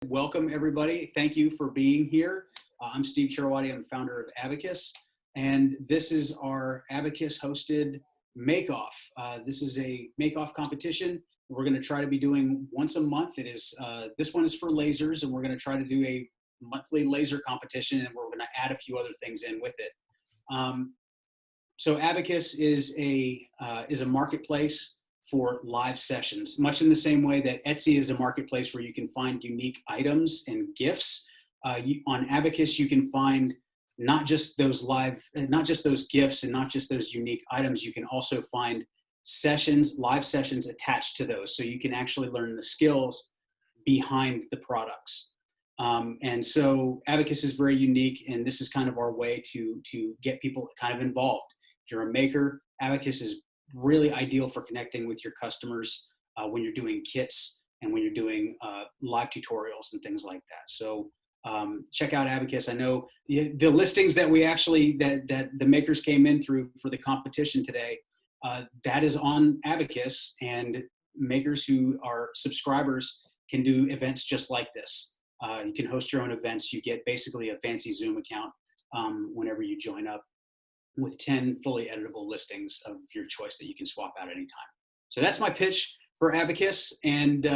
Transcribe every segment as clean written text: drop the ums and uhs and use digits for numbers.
Welcome, everybody. Thank you for being here. I'm Steve Cherwadi. I'm founder of Abacus, and this is our Abacus-hosted Make-Off. This is a Make-Off competition we're going to try to be doing once a month. It is this one is for lasers, and we're going to try to do a monthly laser competition, and we're going to add a few other things in with it. So Abacus is a marketplace for live sessions, much in the same way that Etsy is a marketplace where you can find unique items and gifts. On Abacus, you can find not just those gifts and not just those unique items. You can also find live sessions attached to those, so you can actually learn the skills behind the products. And so Abacus is very unique, and this is kind of our way to get people kind of involved. If you're a maker, Abacus is really ideal for connecting with your customers when you're doing kits and when you're doing live tutorials and things like that. So check out Abacus. I know the listings that we actually, that the makers came in through for the competition today, that is on Abacus, and makers who are subscribers can do events just like this. You can host your own events. You get basically a fancy Zoom account whenever you join up, with 10 fully editable listings of your choice that you can swap out anytime. So that's my pitch for Abacus. And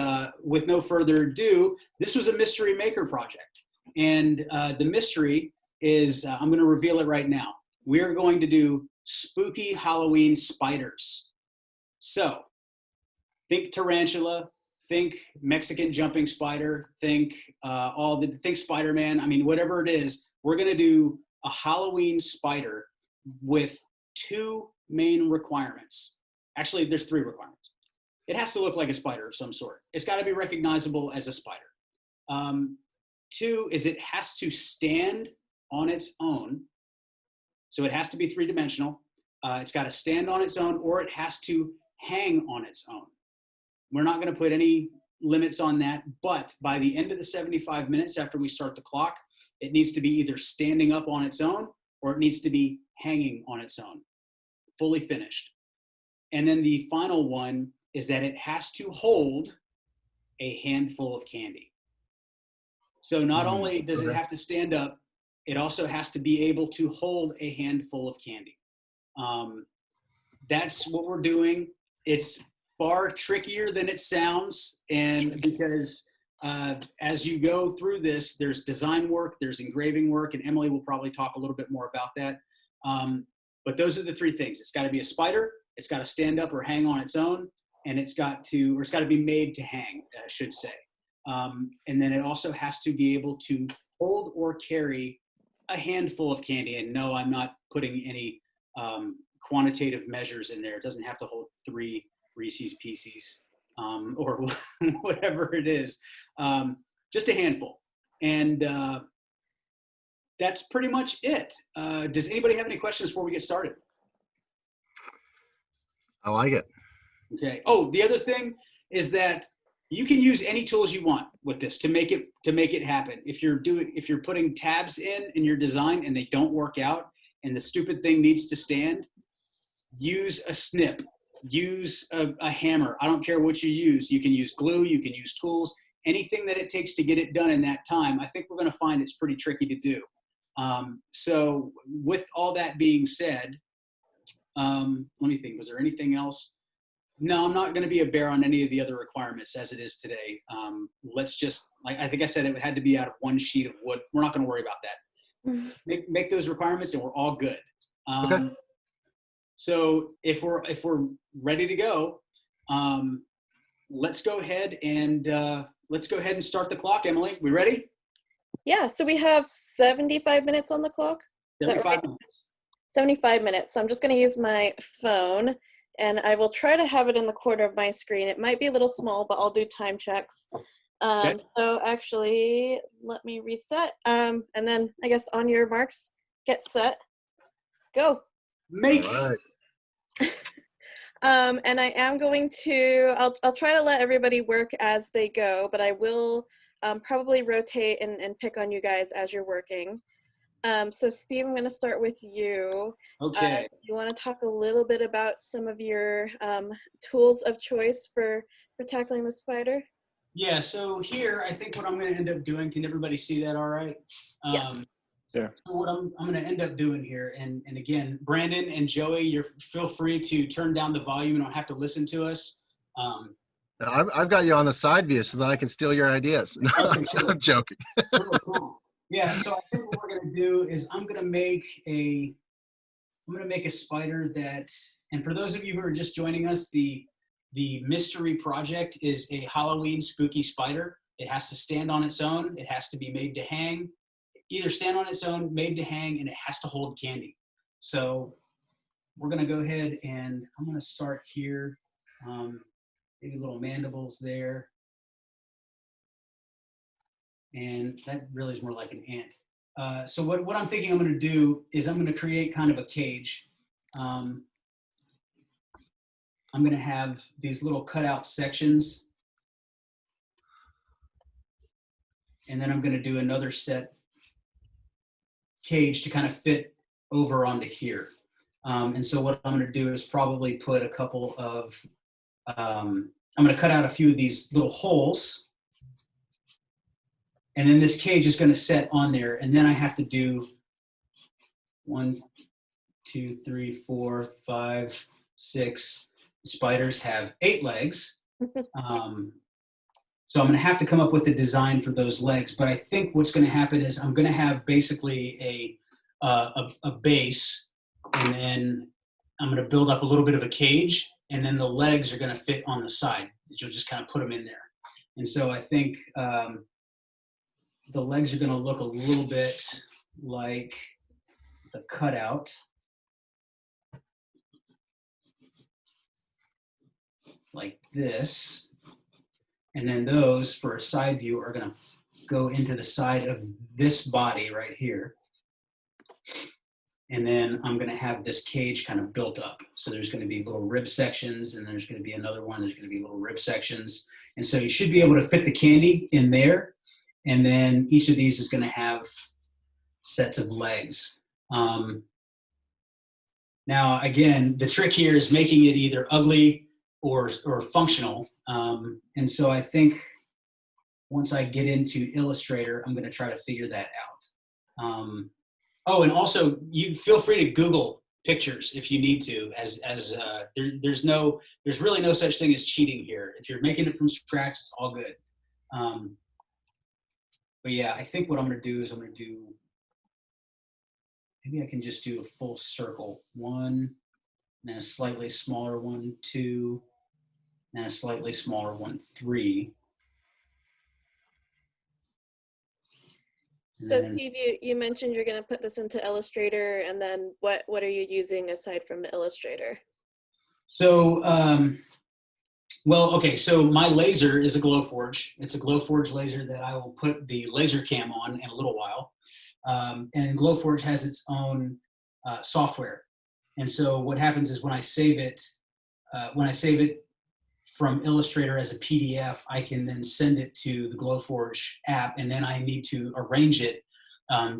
with no further ado, this was a mystery maker project. And the mystery is, I'm going to reveal it right now. We're going to do spooky Halloween spiders. So think tarantula, think Mexican jumping spider, think think Spider-Man. I mean, whatever it is, we're going to do a Halloween spider with two main requirements. Actually, there's three requirements. It has to look like a spider of some sort. It's got to be recognizable as a spider. Two is it has to stand on its own. So it has to be three-dimensional. It's got to stand on its own, or it has to hang on its own. We're not going to put any limits on that, but by the end of the 75 minutes after we start the clock, it needs to be either standing up on its own, or it needs to be hanging on its own, fully finished. And then the final one is that it has to hold a handful of candy. So not only does it have to stand up, it also has to be able to hold a handful of candy. That's what we're doing. It's far trickier than it sounds, and because as you go through this, there's design work, there's engraving work, and Emily will probably talk a little bit more about that. But those are the three things. It's got to be a spider, it's got to stand up or hang on its own, and it's got to be made to hang, I should say. And then it also has to be able to hold or carry a handful of candy. And no, I'm not putting any quantitative measures in there. It doesn't have to hold 3 Reese's Pieces or whatever it is, just a handful. And that's pretty much it. Does anybody have any questions before we get started? I like it. Okay. Oh, the other thing is that you can use any tools you want with this to make it happen. If you're putting tabs in your design and they don't work out and the stupid thing needs to stand, use a snip. Use a hammer. I don't care what you use. You can use glue, you can use tools, anything that it takes to get it done in that time. I think we're going to find it's pretty tricky to do. So with all that being said, let me think, was there anything else? No, I'm not going to be a bear on any of the other requirements as it is today. Let's just, like I think I said, it had to be out of one sheet of wood. We're not going to worry about that. Make those requirements and we're all good. Okay. So if we're ready to go, let's go ahead and start the clock. Emily, we ready? Yeah. So we have 75 minutes on the clock. 75 minutes. 75 minutes. So I'm just going to use my phone, and I will try to have it in the corner of my screen. It might be a little small, but I'll do time checks. Okay. So actually, let me reset. And then I guess on your marks, get set, go. Make. All right. And I am going to, I'll try to let everybody work as they go, but I will probably rotate and pick on you guys as you're working. So Steve, I'm going to start with you. Okay. You want to talk a little bit about some of your tools of choice for tackling the spider? Yeah, so here, I think what I'm going to end up doing, can everybody see that all right? Yes. Yeah. So what I'm going to end up doing here, and again, Brandon and Joey, feel free to turn down the volume. You don't have to listen to us. Um, Now, I've got you on the side view so that I can steal your ideas. No, Okay, I'm joking. cool. Yeah, so I think what we're going to do is I'm going to make a spider that, and for those of you who are just joining us, the mystery project is a Halloween spooky spider. It has to stand on its own. It has to be made to hang, either stand on its own, made to hang, and it has to hold candy. So we're going to go ahead and I'm going to start here. Maybe little mandibles there. And that really is more like an ant. So what I'm thinking I'm going to do is I'm going to create kind of a cage. I'm going to have these little cutout sections. And then I'm going to do another set cage to kind of fit over onto here. And so what I'm going to do is probably put a couple of, I'm going to cut out a few of these little holes. And then this cage is going to set on there. And then I have to do 1, 2, 3, 4, 5, 6. Spiders have 8 legs. So I'm going to have to come up with a design for those legs. But I think what's going to happen is I'm going to have basically a base, and then I'm going to build up a little bit of a cage, and then the legs are going to fit on the side. You'll just kind of put them in there. And so I think the legs are going to look a little bit like the cutout. Like this. And then those, for a side view, are going to go into the side of this body right here. And then I'm going to have this cage kind of built up. So there's going to be little rib sections, and there's going to be another one. There's going to be little rib sections. And so you should be able to fit the candy in there. And then each of these is going to have sets of legs. Now, again, the trick here is making it either ugly or functional. And so I think once I get into Illustrator, I'm going to try to figure that out. Oh, and also you feel free to Google pictures if you need to, there's really no such thing as cheating here. If you're making it from scratch, it's all good. But yeah, I think what I'm going to do is maybe I can just do a full circle. 1, and then a slightly smaller one, 2, and a slightly smaller one, 3. So Steve, you mentioned you're going to put this into Illustrator, and then what are you using aside from Illustrator? So, well, okay, so my laser is a Glowforge. It's a Glowforge laser that I will put the laser cam on in a little while. And Glowforge has its own software. And so what happens is when I save it from Illustrator as a PDF, I can then send it to the Glowforge app, and then I need to arrange it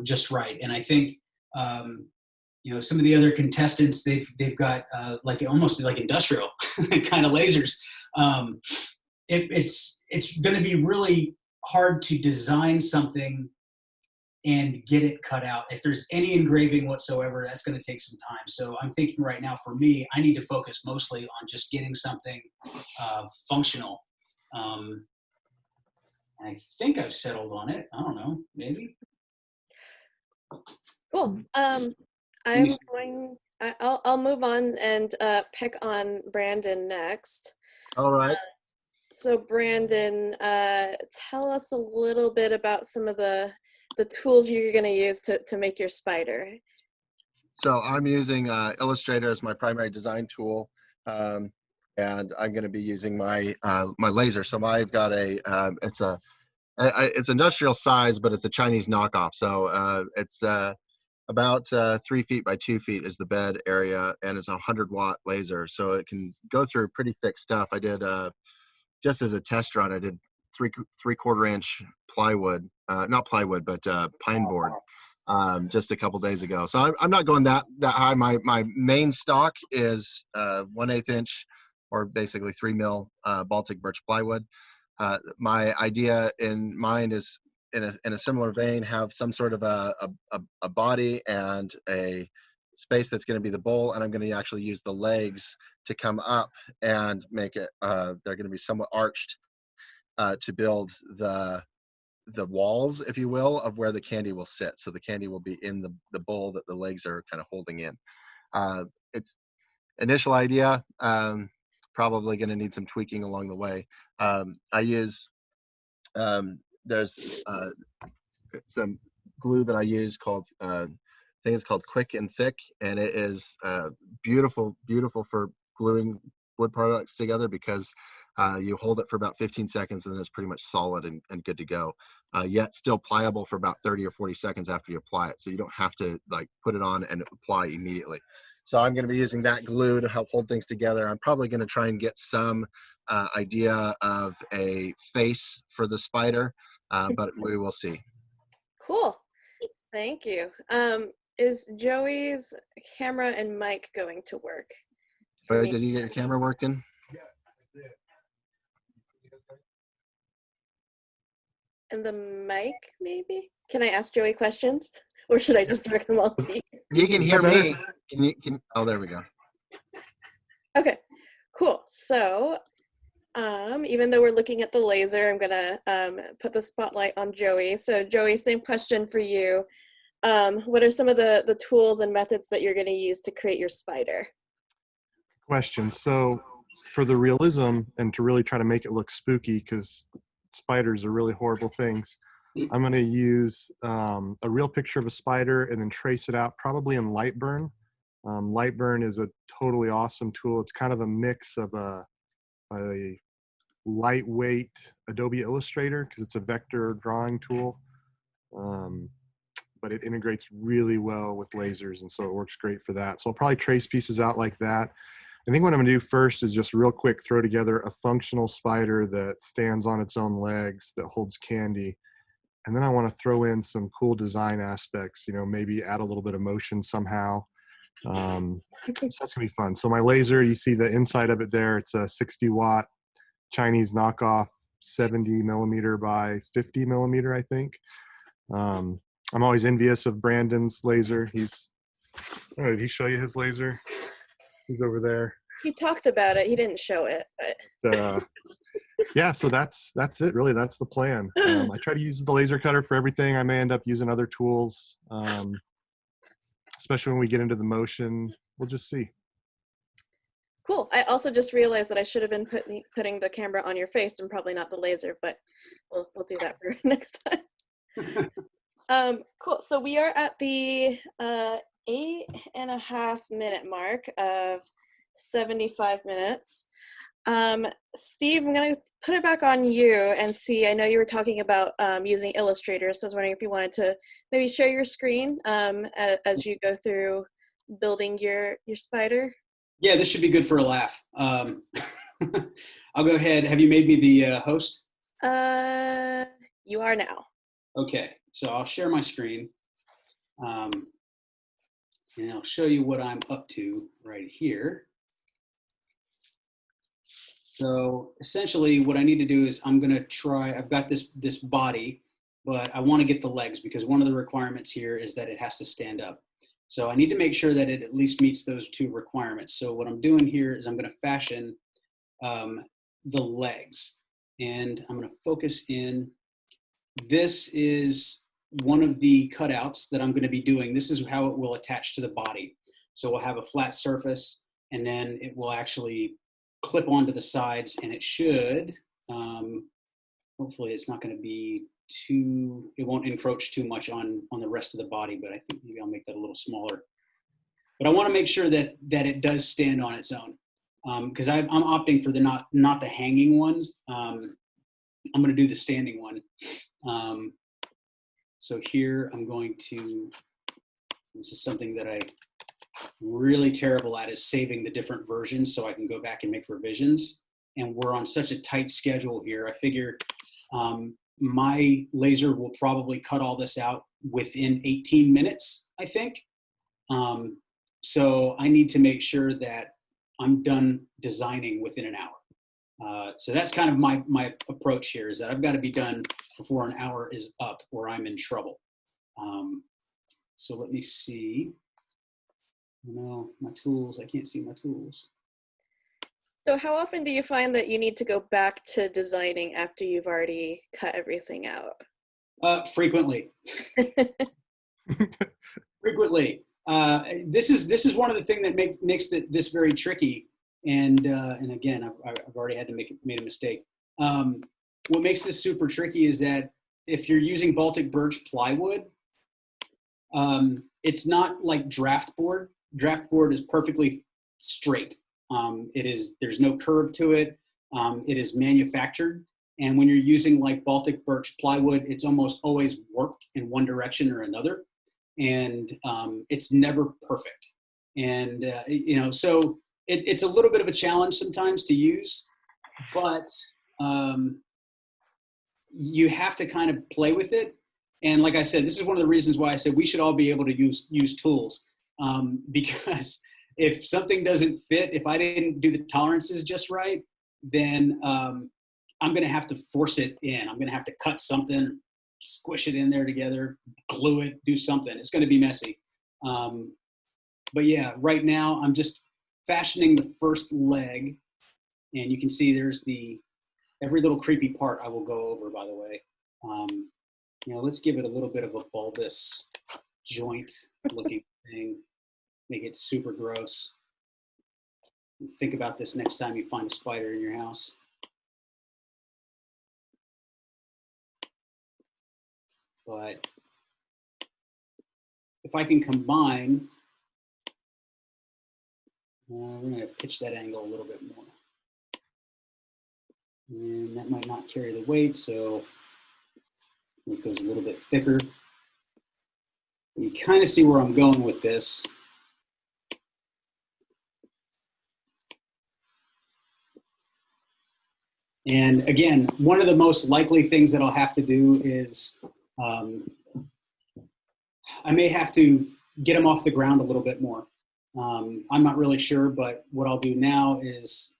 just right. And I think some of the other contestants, they've got like almost like industrial kind of lasers. It's going to be really hard to design something and get it cut out. If there's any engraving whatsoever, that's going to take some time. So I'm thinking right now for me, I need to focus mostly on just getting something functional. I think I've settled on it. I don't know, maybe. Cool. I'll move on and pick on Brandon next. All right. So Brandon, tell us a little bit about some of the tools you're going to use to make your spider. So I'm using Illustrator as my primary design tool, and I'm going to be using my my laser. So I've got it's industrial size, but it's a Chinese knockoff. So it's about 3 feet by 2 feet is the bed area, and it's a 100-watt laser. So it can go through pretty thick stuff. I did just as a test run, I did 3/4 inch plywood, not plywood, but pine board, just a couple days ago. So I'm not going that high. My main stock is 1/8 inch, or basically 3 mil Baltic birch plywood. My idea in mind is in a similar vein, have some sort of a body and a space that's going to be the bowl, and I'm going to actually use the legs to come up and make it, they're going to be somewhat arched to build the walls, if you will, of where the candy will sit. So the candy will be in the bowl that the legs are kind of holding in. It's initial idea, probably going to need some tweaking along the way. I use, there's some glue that I use called, I think it's called Quick and Thick, and it is beautiful for gluing wood products together, because you hold it for about 15 seconds and then it's pretty much solid and good to go. Yet still pliable for about 30 or 40 seconds after you apply it. So you don't have to like put it on and apply immediately. So I'm going to be using that glue to help hold things together. I'm probably going to try and get some idea of a face for the spider, but we will see. Cool. Thank you. Is Joey's camera and mic going to work? But did you get your camera working? And the mic, maybe? Can I ask Joey questions? Or should I just direct them all to you? You can hear me. Oh, there we go. Okay, cool. So, even though we're looking at the laser, I'm gonna put the spotlight on Joey. So Joey, same question for you. What are some of the tools and methods that you're gonna use to create your spider? Question. So for the realism and to really try to make it look spooky, because spiders are really horrible things, I'm going to use a real picture of a spider and then trace it out probably in Lightburn. Lightburn is a totally awesome tool. It's kind of a mix of a lightweight Adobe Illustrator, because it's a vector drawing tool, but it integrates really well with lasers, and so it works great for that. So I'll probably trace pieces out like that. I think what I'm going to do first is just real quick throw together a functional spider that stands on its own legs, that holds candy. And then I want to throw in some cool design aspects, you know, maybe add a little bit of motion somehow. So that's going to be fun. So my laser, you see the inside of it there, it's a 60-watt Chinese knockoff, 70 millimeter by 50 millimeter, I think. I'm always envious of Brandon's laser. Oh, did he show you his laser? He's over there. He talked about it. He didn't show it, but yeah, so that's it really. That's the plan. I try to use the laser cutter for everything. I may end up using other tools, especially when we get into the motion. We'll just see. cool. I also just realized that I should have been putting the camera on your face and probably not the laser, but we'll do that for next time. Cool. So we are at the 8.5 minute mark of 75 minutes. Steve, I'm going to put it back on you and see, I know you were talking about using Illustrator, so I was wondering if you wanted to maybe share your screen as you go through building your spider. Yeah, this should be good for a laugh. I'll go ahead. Have you made me the host? You are now. Okay, so I'll share my screen. And I'll show you what I'm up to right here. So essentially what I need to do is I'm going to try, I've got this body, but I want to get the legs, because one of the requirements here is that it has to stand up. So I need to make sure that it at least meets those two requirements. So what I'm doing here is I'm going to fashion the legs, and I'm going to focus in. This is one of the cutouts that I'm going to be doing. This is how it will attach to the body. So we'll have a flat surface, and then it will actually clip onto the sides, and it should, hopefully it's not going to be too, it won't encroach too much on the rest of the body, but I think maybe I'll make that a little smaller. But I want to make sure that it does stand on its own, because I'm opting for the not the hanging ones. I'm going to do the standing one. So here I'm going to, this is something that I'm really terrible at, is saving the different versions so I can go back and make revisions. And we're on such a tight schedule here. I figure my laser will probably cut all this out within 18 minutes, I think. So I need to make sure that I'm done designing within an hour. So that's kind of my approach here, is that I've got to be done before an hour is up or I'm in trouble. So let me see. No, my tools, I can't see my tools. So how often do you find that you need to go back to designing after you've already cut everything out? Frequently. Frequently. This is one of the things that makes this very tricky. And again, I've already had to made a mistake. What makes this super tricky is that if you're using Baltic birch plywood, it's not like draft board. Draft board is perfectly straight. There's no curve to it. It is manufactured. And when you're using like Baltic birch plywood, it's almost always warped in one direction or another. And it's never perfect. And, so it's a little bit of a challenge sometimes to use, but you have to kind of play with it. And like I said, this is one of the reasons why I said we should all be able to use tools, because if something doesn't fit, if I didn't do the tolerances just right, then I'm going to have to force it in. I'm going to have to cut something, squish it in there together, glue it, do something. It's going to be messy. But yeah, right now I'm just fashioning the first leg, and you can see there's every little creepy part I will go over, by the way. Let's give it a little bit of a bulbous joint looking thing, make it super gross. Think about this next time you find a spider in your house. But if I can combine, we're going to pitch that angle a little bit more. And that might not carry the weight, so it goes a little bit thicker. You kind of see where I'm going with this. And again, one of the most likely things that I'll have to do is I may have to get them off the ground a little bit more. I'm not really sure, but what I'll do now is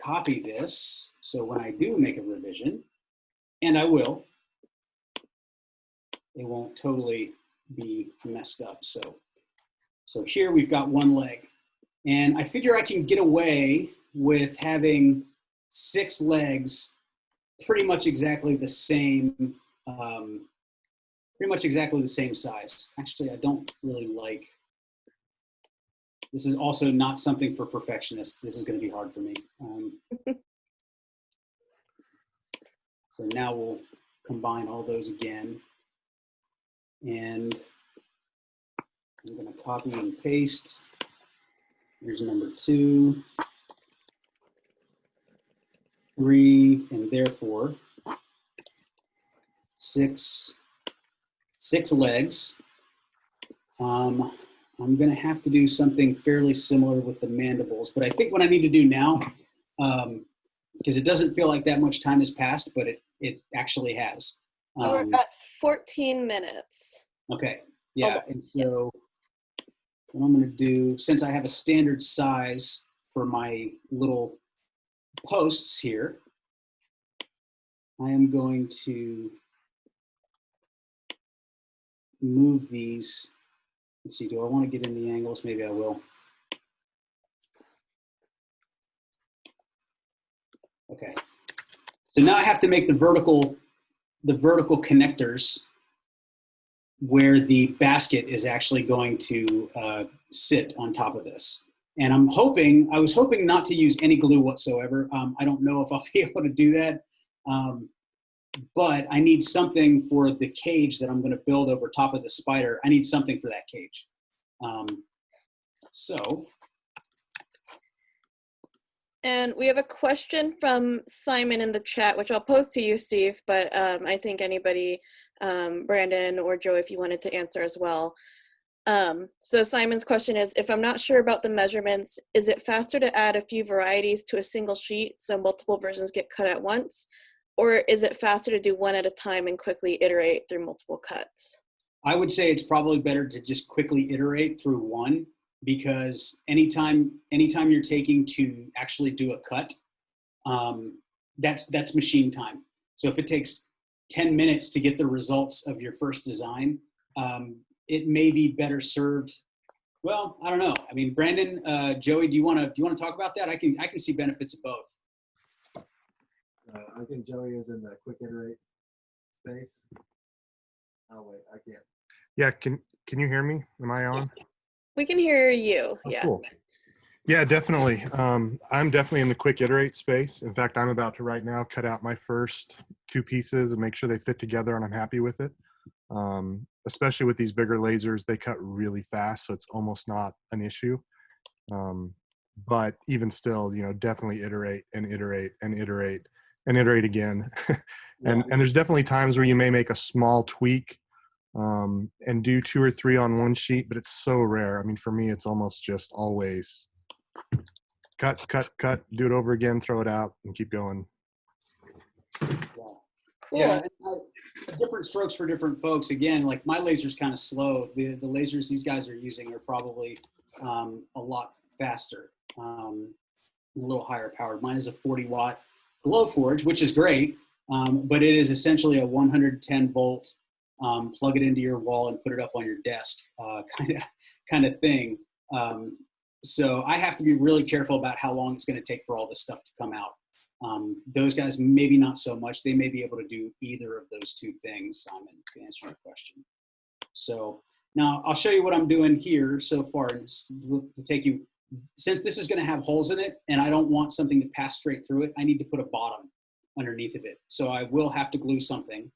copy this. So when I do make a revision, and I will, it won't totally be messed up. So here we've got one leg, and I figure I can get away with having 6 legs pretty much exactly the same, size. Actually, I don't really like, this is also not something for perfectionists. This is going to be hard for me. So now we'll combine all those again. And I'm going to copy and paste. Here's number 2, 3, and therefore 6 legs. I'm going to have to do something fairly similar with the mandibles, but I think what I need to do now, because it doesn't feel like that much time has passed, but it actually has. We're at 14 minutes. Okay, yeah, and so what I'm going to do, since I have a standard size for my little posts here, I am going to move these. Let's see, do I want to get in the angles? Maybe I will. Okay. So now I have to make the vertical connectors where the basket is actually going to sit on top of this. And I was hoping not to use any glue whatsoever. I don't know if I'll be able to do that. But I need something for the cage that I'm going to build over top of the spider. I need something for that cage. And we have a question from Simon in the chat, which I'll pose to you, Steve, but I think anybody, Brandon or Joe, if you wanted to answer as well. So Simon's question is, if I'm not sure about the measurements, is it faster to add a few varieties to a single sheet so multiple versions get cut at once? Or is it faster to do one at a time and quickly iterate through multiple cuts? I would say it's probably better to just quickly iterate through one, because anytime you're taking to actually do a cut, that's machine time. So if it takes 10 minutes to get the results of your first design, it may be better served. Well, I don't know. I mean, Brandon, Joey, do you want to talk about that? I can see benefits of both. I think Joey is in the quick iterate space. Oh wait, I can't. Yeah, can you hear me? Am I on? We can hear you. Oh, Yeah. cool. Yeah, definitely. I'm definitely in the quick iterate space. In fact, I'm about to right now cut out my first 2 pieces and make sure they fit together and I'm happy with it. Especially with these bigger lasers, they cut really fast, so it's almost not an issue. But even still, you know, definitely iterate and iterate and iterate and iterate again. and there's definitely times where you may make a small tweak and do 2 or 3 on one sheet, but it's so rare. I mean, for me, it's almost just always cut, do it over again, throw it out, and keep going. Cool. Yeah, different strokes for different folks. Again, like my laser's kind of slow. The lasers these guys are using are probably a lot faster, a little higher powered. Mine is a 40-watt Glowforge, which is great, but it is essentially a 110 volt, plug it into your wall and put it up on your desk kind of thing. So I have to be really careful about how long it's going to take for all this stuff to come out. Those guys, maybe not so much. They may be able to do either of those 2 things, Simon, to answer your question. So now I'll show you what I'm doing here so far to take you, since this is going to have holes in it and I don't want something to pass straight through it, I need to put a bottom underneath of it. So I will have to glue something.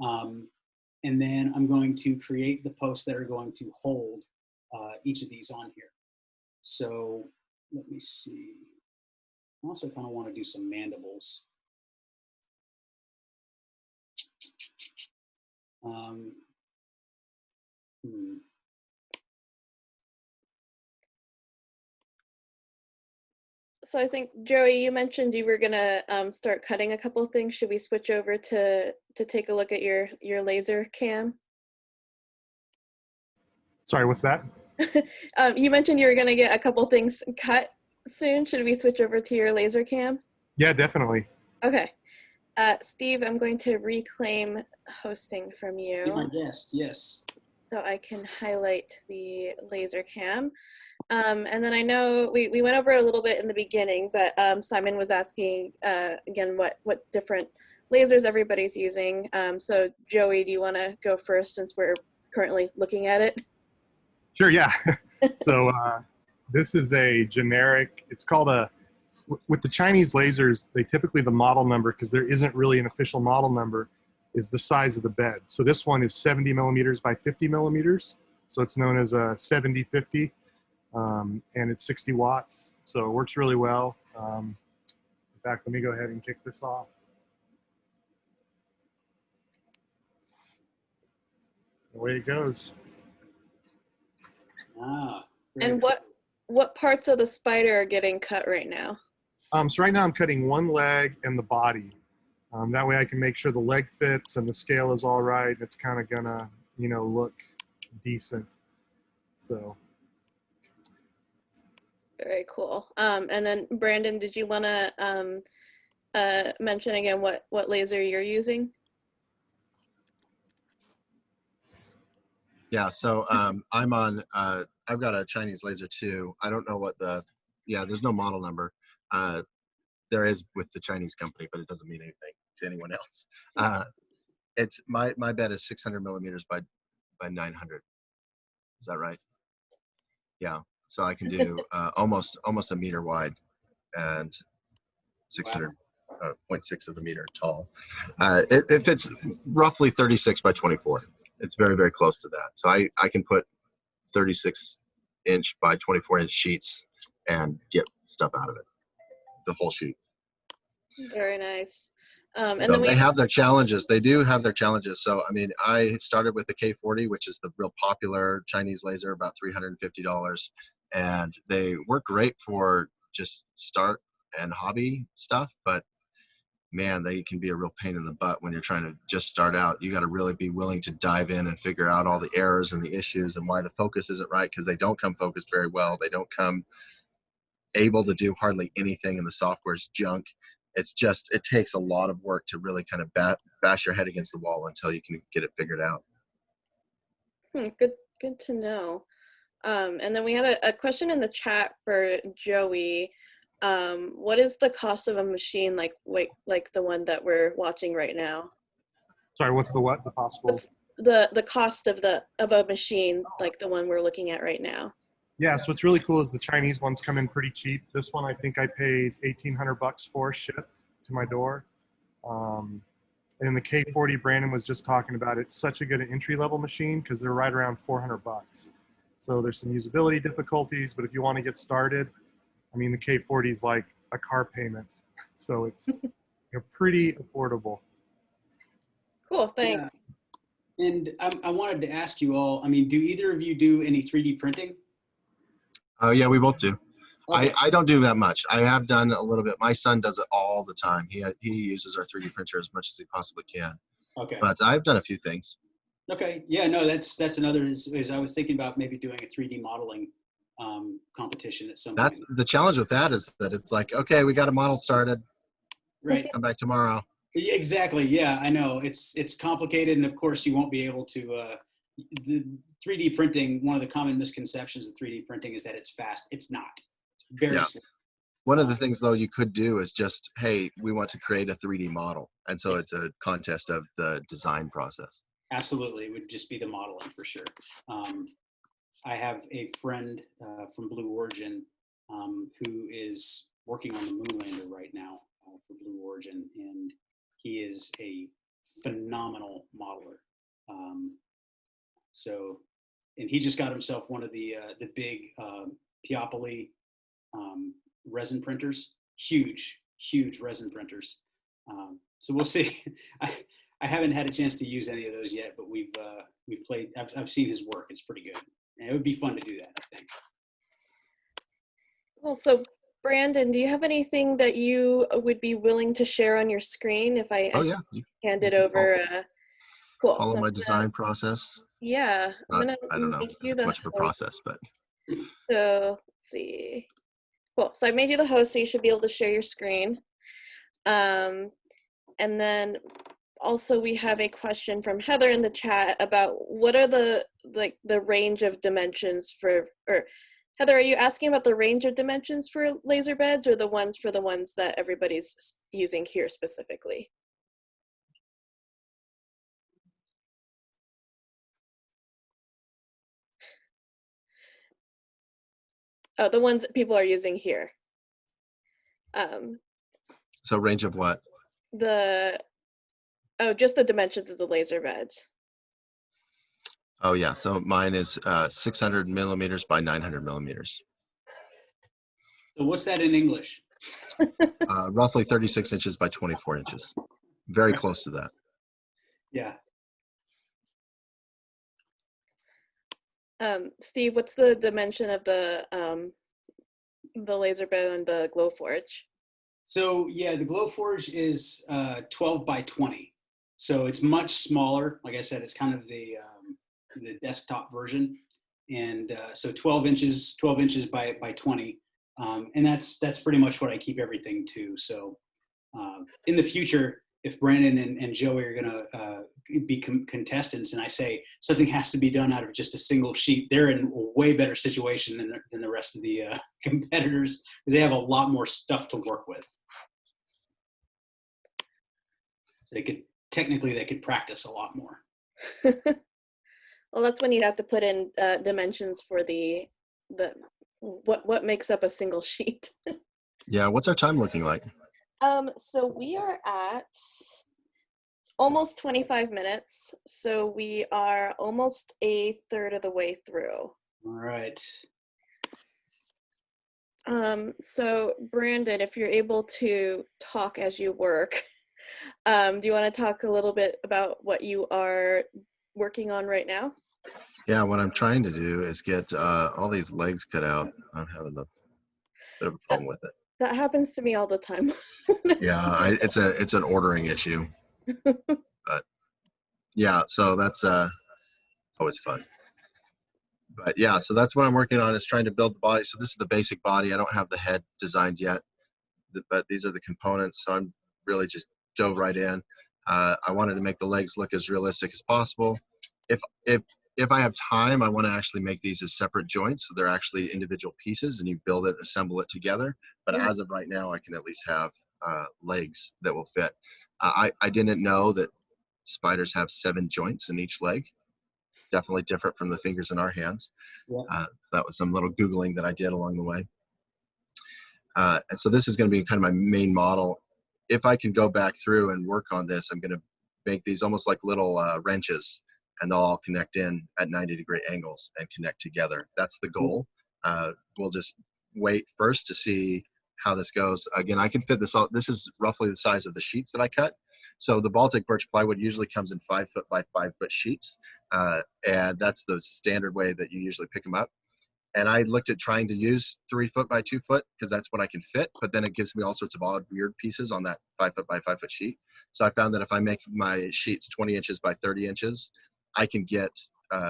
And then I'm going to create the posts that are going to hold each of these on here. So let me see. I also kind of want to do some mandibles. So I think, Joey, you mentioned you were gonna start cutting a couple of things. Should we switch over to take a look at your laser cam? Sorry, what's that? You mentioned you were gonna get a couple things cut soon. Should we switch over to your laser cam? Yeah, definitely. Okay. Steve, I'm going to reclaim hosting from Be you my guest, yes. so I can highlight the laser cam. And then I know we went over it a little bit in the beginning, but Simon was asking again what different lasers everybody's using. So Joey, do you want to go first since we're currently looking at it? Sure, yeah. So this is a generic, it's called with the Chinese lasers, they typically, the model number, because there isn't really an official model number, is the size of the bed. So this one is 70 millimeters by 50 millimeters. So it's known as a 70-50, and it's 60 watts. So it works really well. In fact, let me go ahead and kick this off. Away it goes. And what parts of the spider are getting cut right now? So right now I'm cutting one leg and the body. That way I can make sure the leg fits and the scale is all right. It's kind of gonna, you know, look decent. So. Very cool. And then Brandon, did you want to mention again what laser you're using? Yeah, so I'm on, I've got a Chinese laser too. I don't know what there's no model number. There is with the Chinese company, but it doesn't mean anything to anyone else. It's my bed is 600 millimeters by 900. Is that right? Yeah, so I can do almost a meter wide and 600.6 of a meter tall. It fits roughly 36 by 24. It's very, very close to that. So I can put 36-inch by 24-inch sheets and get stuff out of it, the whole sheet. Very nice. And So then they have their challenges. They do have their challenges. So, I mean, I started with the K40, which is the real popular Chinese laser, about $350. And they work great for just start and hobby stuff. But, man, they can be a real pain in the butt when you're trying to just start out. You got to really be willing to dive in and figure out all the errors and the issues and why the focus isn't right, because they don't come focused very well. They don't come able to do hardly anything, and the software's junk. It's just, it takes a lot of work to really kind of bash your head against the wall until you can get it figured out. Good to know. And then we had a question in the chat for Joey. What is the cost of a machine like the one that we're watching right now? Sorry, what's the what? The possible? What's the cost of a machine like the one we're looking at right now? Yeah, so what's really cool is the Chinese ones come in pretty cheap. This one I think I paid $1,800 for shipped to my door. And the K40 Brandon was just talking about, it's such a good entry-level machine because they're right around $400. So there's some usability difficulties, but if you want to get started, I mean, the K40 is like a car payment. So it's pretty affordable. Cool, thanks. Yeah. And I wanted to ask you all, I mean, do either of you do any 3D printing? Yeah, we both do. Okay. I don't do that much. I have done a little bit. My son does it all the time. He uses our 3D printer as much as he possibly can. Okay. But I've done a few things. Okay. Yeah, no, that's another, is I was thinking about maybe doing a 3D modeling competition at some That's point. the challenge with that, is that it's like, okay, we got a model started. Right. Come back tomorrow. Yeah, exactly. Yeah, I know. It's complicated, and of course you won't be able to, the 3D printing, one of the common misconceptions of 3D printing is that it's fast. It's not. It's very Yeah. slow. One of the things, though, you could do is just, hey, we want to create a 3D model. And so it's a contest of the design process. Absolutely. It would just be the modeling for sure. I have a friend from Blue Origin who is working on the moon lander right now for Blue Origin, and he is a phenomenal modeler. And he just got himself one of the big Peopoly resin printers, huge resin printers. So we'll see. I haven't had a chance to use any of those yet, but we've played. I've seen his work. It's pretty good. And it would be fun to do that, I think. Well, so Brandon, do you have anything that you would be willing to share on your screen if I Oh, yeah. hand it over? Cool. Follow So my design process. yeah, I'm gonna I don't know make if you it's the much of a host. process, but So let's see. Cool. So I made you the host, so you should be able to share your screen. And then also we have a question from Heather in the chat about what are the range of dimensions for, or Heather, are you asking about the range of dimensions for laser beds, or the ones that everybody's using here specifically? Oh, the ones that people are using here. so range of what? Just the dimensions of the laser beds. Oh, yeah. So mine is 600 millimeters by 900 millimeters. So what's that in English? Roughly 36 inches by 24 inches. Very close to that. Yeah. Steve, what's the dimension of the laser bed on the Glowforge? So yeah, the Glowforge is 12 by 20. So it's much smaller. Like I said, it's kind of the desktop version. And so 12 inches by 20. And that's pretty much what I keep everything to. So in the future, if Brandon and Joey are gonna be contestants, and I say something has to be done out of just a single sheet, they're in a way better situation than the rest of the competitors, because they have a lot more stuff to work with. So they could practice a lot more. Well, that's when you'd have to put in dimensions for the what makes up a single sheet. Yeah. What's our time looking like? So we are at almost 25 minutes. So we are almost a third of the way through. All right. So Brandon, if you're able to talk as you work, do you want to talk a little bit about what you are working on right now? Yeah, what I'm trying to do is get all these legs cut out. I'm having a bit of a problem with it. That happens to me all the time. Yeah, it's an ordering issue. But yeah, so that's always fun. But yeah, so that's what I'm working on, is trying to build the body. So this is the basic body. I don't have the head designed yet. but these are the components. So I'm really just dove right in. I wanted to make the legs look as realistic as possible. If if I have time, I want to actually make these as separate joints, so they're actually individual pieces, and you build it, assemble it together. But as of right now, I can at least have legs that will fit. I didn't know that spiders have 7 joints in each leg. Definitely different from the fingers in our hands. Yeah. That was some little Googling that I did along the way. And so this is going to be kind of my main model. If I can go back through and work on this, I'm going to make these almost like little wrenches, and they'll all connect in at 90-degree angles and connect together. That's the goal. We'll just wait first to see how this goes. Again, I can fit this all. This is roughly the size of the sheets that I cut. So the Baltic birch plywood usually comes in 5 foot by 5 foot sheets. And that's the standard way that you usually pick them up. And I looked at trying to use 3 foot by 2 foot because that's what I can fit, but then it gives me all sorts of odd, weird pieces on that 5 foot by 5 foot sheet. So I found that if I make my sheets 20 inches by 30 inches, I can get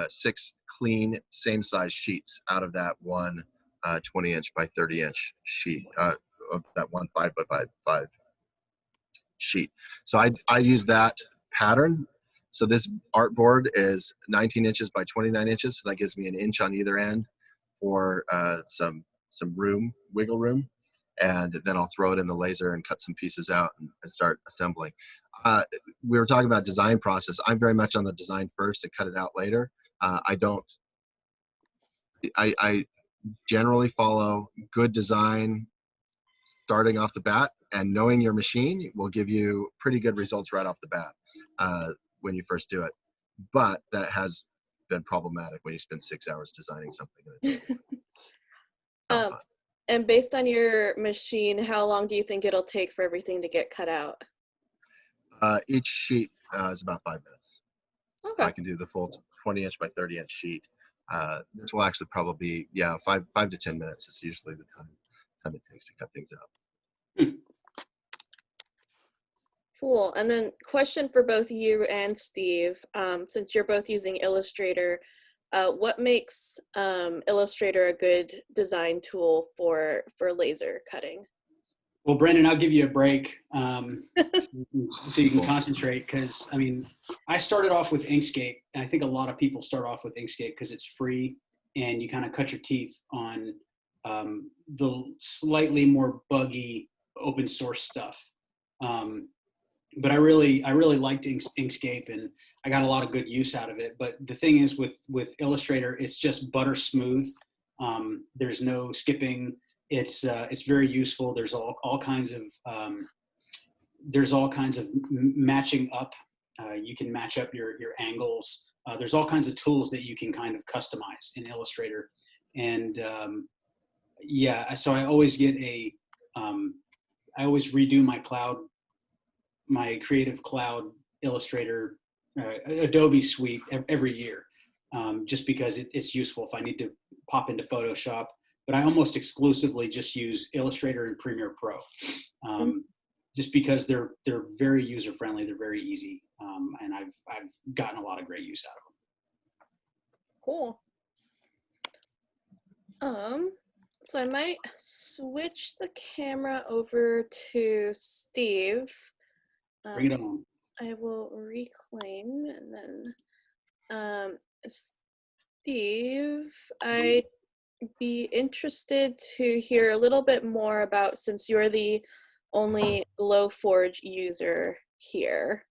6 clean, same size sheets out of that one 20 inch by 30 inch sheet, of that one 5 foot by 5 sheet. So I use that pattern. So this artboard is 19 inches by 29 inches. So that gives me an inch on either end for some wiggle room. And then I'll throw it in the laser and cut some pieces out and start assembling. We were talking about design process. I'm very much on the design first and cut it out later. I generally follow good design starting off the bat, and knowing your machine will give you pretty good results right off the bat when you first do it. But that has been problematic when you spend 6 hours designing something. And based on your machine, how long do you think it'll take for everything to get cut out? Each sheet is about 5 minutes. Okay. I can do the full 20 inch by 30 inch sheet. This will actually probably be, 5 to 10 minutes is usually the time it takes to cut things out. Cool. And then question for both you and Steve, since you're both using Illustrator, what makes Illustrator a good design tool for laser cutting? Well, Brendan, I'll give you a break so you can concentrate, because I mean, I started off with Inkscape, and I think a lot of people start off with Inkscape because it's free and you kind of cut your teeth on the slightly more buggy open source stuff. But I really liked Inkscape, and I got a lot of good use out of it. But the thing is with Illustrator, it's just butter smooth. There's no skipping. It's very useful. There's all kinds of matching up. You can match up your angles. There's all kinds of tools that you can kind of customize in Illustrator. And so I always get I always redo my Creative Cloud Illustrator Adobe suite every year, just because it's useful if I need to pop into Photoshop. But I almost exclusively just use Illustrator and Premiere Pro, just because they're very user friendly. They're very easy, and I've gotten a lot of great use out of them. Cool. So I might switch the camera over to Steve. Bring it on. I will reclaim, and then Steve, I'd be interested to hear a little bit more about, since you're the only Glowforge user here,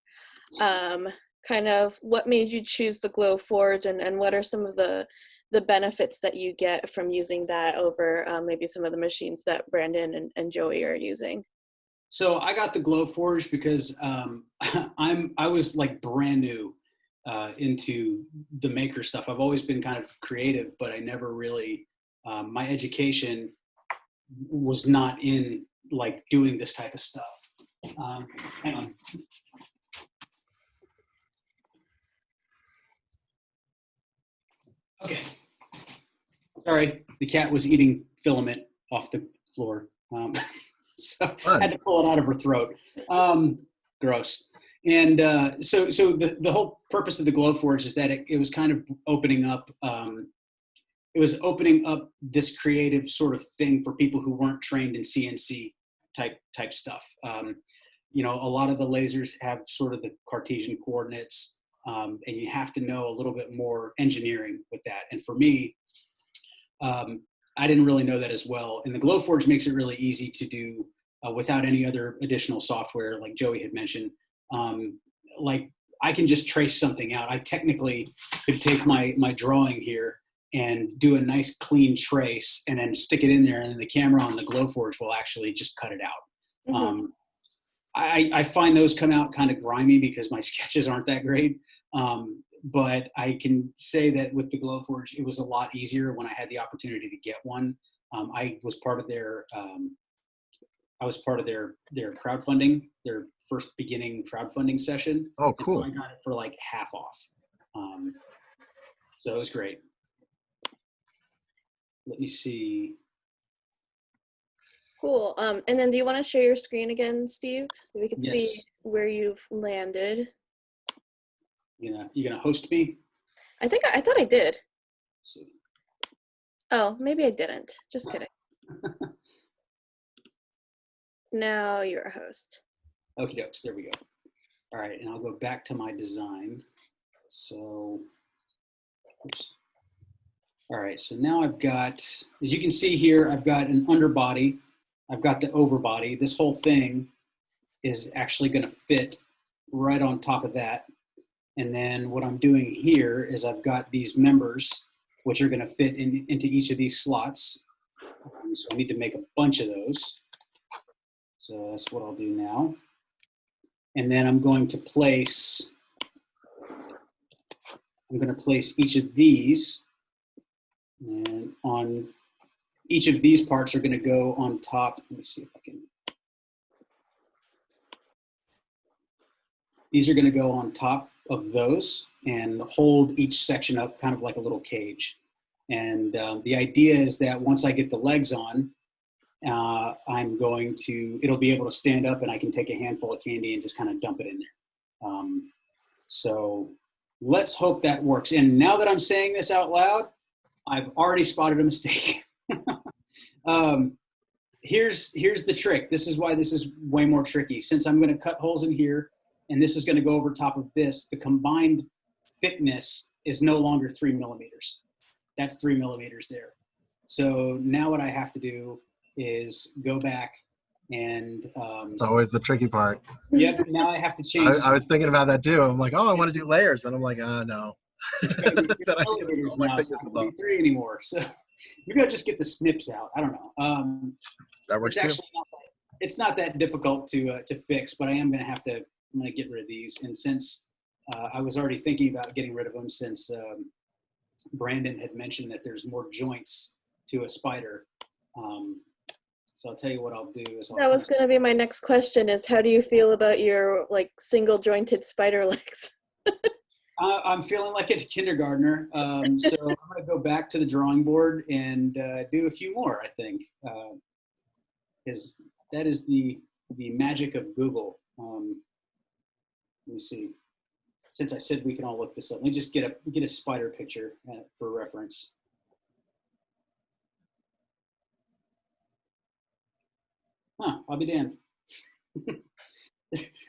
kind of what made you choose the Glowforge, and what are some of the benefits that you get from using that over maybe some of the machines that Brandon and Joey are using? So I got the Glowforge because I was like brand new into the maker stuff. I've always been kind of creative, but I never really, my education was not in like doing this type of stuff. Hang on. Okay. Sorry, the cat was eating filament off the floor. So I had to pull it out of her throat. Gross. And so the whole purpose of the Glowforge is that it was kind of opening up. It was opening up this creative sort of thing for people who weren't trained in CNC type stuff. You know, a lot of the lasers have sort of the Cartesian coordinates, and you have to know a little bit more engineering with that. And for me, I didn't really know that as well. And the Glowforge makes it really easy to do without any other additional software, like Joey had mentioned. Like I can just trace something out. I technically could take my drawing here and do a nice clean trace and then stick it in there, and then the camera on the Glowforge will actually just cut it out. Mhm. I find those come out kind of grimy because my sketches aren't that great. But I can say that with the Glowforge, it was a lot easier when I had the opportunity to get one. I was part of their crowdfunding, their first beginning crowdfunding session. Oh, And so cool. I got it for like half off. So it was great. Let me see. Cool. And then do you want to share your screen again, Steve, so we can see Yes. where you've landed? You gonna host me? I thought I did. Let's see. Oh, maybe I didn't. Just kidding. Now you're a host. Okie dokes, there we go. All right, and I'll go back to my design. So, oops. All right, so now I've got, as you can see here, I've got an underbody. I've got the overbody. This whole thing is actually gonna fit right on top of that. And then what I'm doing here is I've got these members, which are gonna fit into each of these slots. So I need to make a bunch of those. So that's what I'll do now. And then I'm going to place each of these, and on each of these parts are going to go on top. Let me see if I can. These are going to go on top of those and hold each section up kind of like a little cage. And the idea is that once I get the legs on, it'll be able to stand up and I can take a handful of candy and just kind of dump it in there. So let's hope that works. And now that I'm saying this out loud, I've already spotted a mistake. Here's the trick. This is why this is way more tricky. Since I'm going to cut holes in here and this is going to go over top of this, the combined thickness is no longer 3 millimeters. That's 3 millimeters there. So now what I have to do is go back and It's always the tricky part. yep, now I have to change. I was thinking about that too. I'm like, oh, I want to do layers, and I'm like, no. It's going to be 6 That I- millimeters all my now. It's thickness not is going off. to be 3 anymore. So maybe I'll just get the snips out. I don't know. That works It's too. actually it's not that difficult to fix, but I am going to have to. I'm going to get rid of these. And since I was already thinking about getting rid of them, since Brandon had mentioned that there's more joints to a spider. So I'll tell you what I'll do is That was going to be my next question, is how do you feel about your like single jointed spider legs? I'm feeling like a kindergartner. So I'm going to go back to the drawing board and do a few more, I think. Because that is the magic of Google. Let me see. Since I said we can all look this up, let me just get a spider picture for reference. Huh, I'll be damned.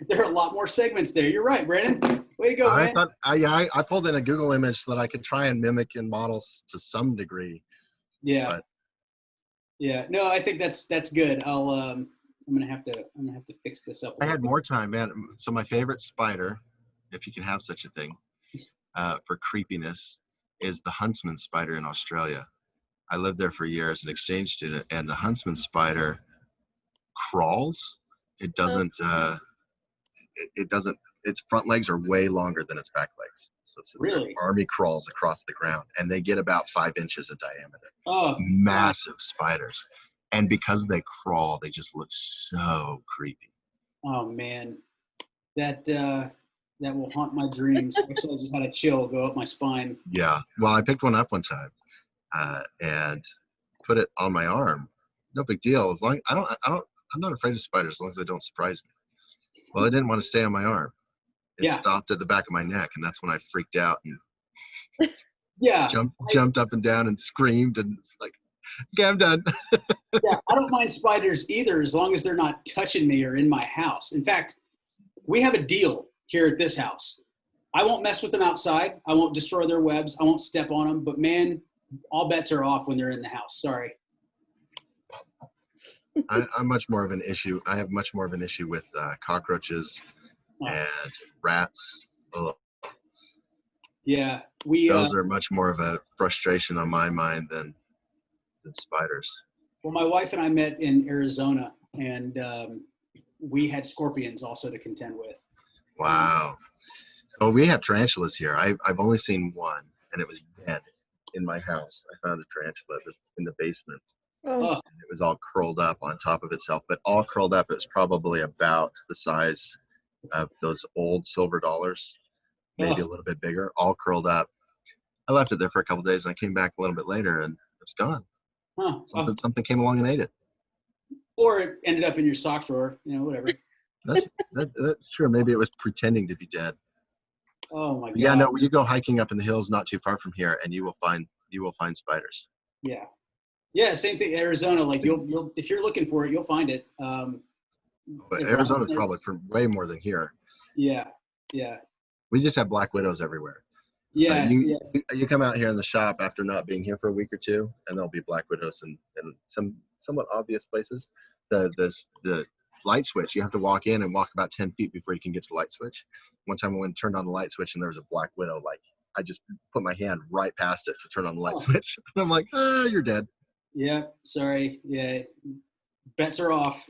There are a lot more segments there. You're right, Brandon. Way to go, I man. thought I pulled in a Google image so that I could try and mimic in models to some degree. Yeah. But- Yeah. No, I think that's good. I'm gonna have to fix this up. I had more time, man. So my favorite spider, if you can have such a thing, for creepiness, is the huntsman spider in Australia. I lived there for years, an exchange student, and the huntsman spider crawls. It doesn't. It doesn't. Its front legs are way longer than its back legs. So it's Really? army crawls across the ground, and they get about 5 inches in diameter. Oh, Massive spiders, and because they crawl, they just look so creepy. oh man, that will haunt my dreams. Actually, I just had a chill go up my spine. Yeah. Well, I picked one up one time, and put it on my arm. No big deal. As long I'm not afraid of spiders as long as they don't surprise me. Well, it didn't want to stay on my arm. It Yeah. stopped at the back of my neck, and that's when I freaked out and Yeah. jumped up and down and screamed, and it's like Okay, I'm done. Yeah, I don't mind spiders either, as long as they're not touching me or in my house. In fact, we have a deal here at this house. I won't mess with them outside. I won't destroy their webs. I won't step on them. But man, all bets are off when they're in the house. Sorry. I'm much more of an issue. I have much more of an issue with cockroaches Oh. and rats. Ugh. Yeah, we. Those are much more of a frustration on my mind than spiders. Well, my wife and I met in Arizona, and we had scorpions also to contend with. Wow. Oh, we have tarantulas here. I've only seen one, and it was dead in my house. I found a tarantula in the basement. Oh, Oh, It was all curled up on top of itself, but all curled up. It was probably about the size of those old silver dollars, maybe a little bit bigger, all curled up. I left it there for a couple of days, and I came back a little bit later, and it's gone. huh. Something came along and ate it. Or it ended up in your sock drawer, whatever. That's true. Maybe it was pretending to be dead. Oh my God. Yeah, no. You go hiking up in the hills, not too far from here, and you will find spiders. Yeah. Yeah, same thing. Arizona, like you'll if you're looking for it, you'll find it. But yeah, Arizona's rattlesnakes. probably for way more than here. Yeah, yeah, We just have black widows everywhere. yeah, yeah. You come out here in the shop after not being here for a week or two, and there'll be black widows in some somewhat obvious places. The light switch, you have to walk in and walk about 10 feet before you can get to the light switch. One time I went and turned on the light switch, and there was a black widow. Like, I just put my hand right past it to turn on the light switch. And I'm like, you're dead. Yeah, sorry. Yeah, bets are off.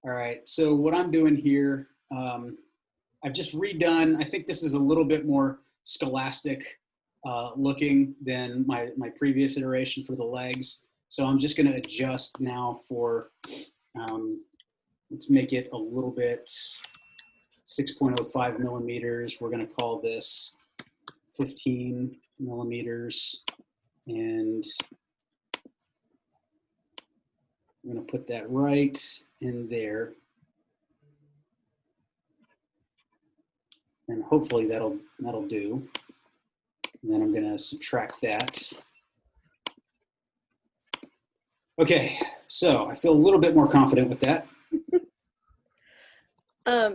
All right. So what I'm doing here, I've just redone. I think this is a little bit more scholastic looking than my previous iteration for the legs. So I'm just going to adjust now for, let's make it a little bit 6.05 millimeters. We're going to call this 15 millimeters. And I'm going to put that right in there. And hopefully that'll do. And then I'm going to subtract that. Okay, so I feel a little bit more confident with that.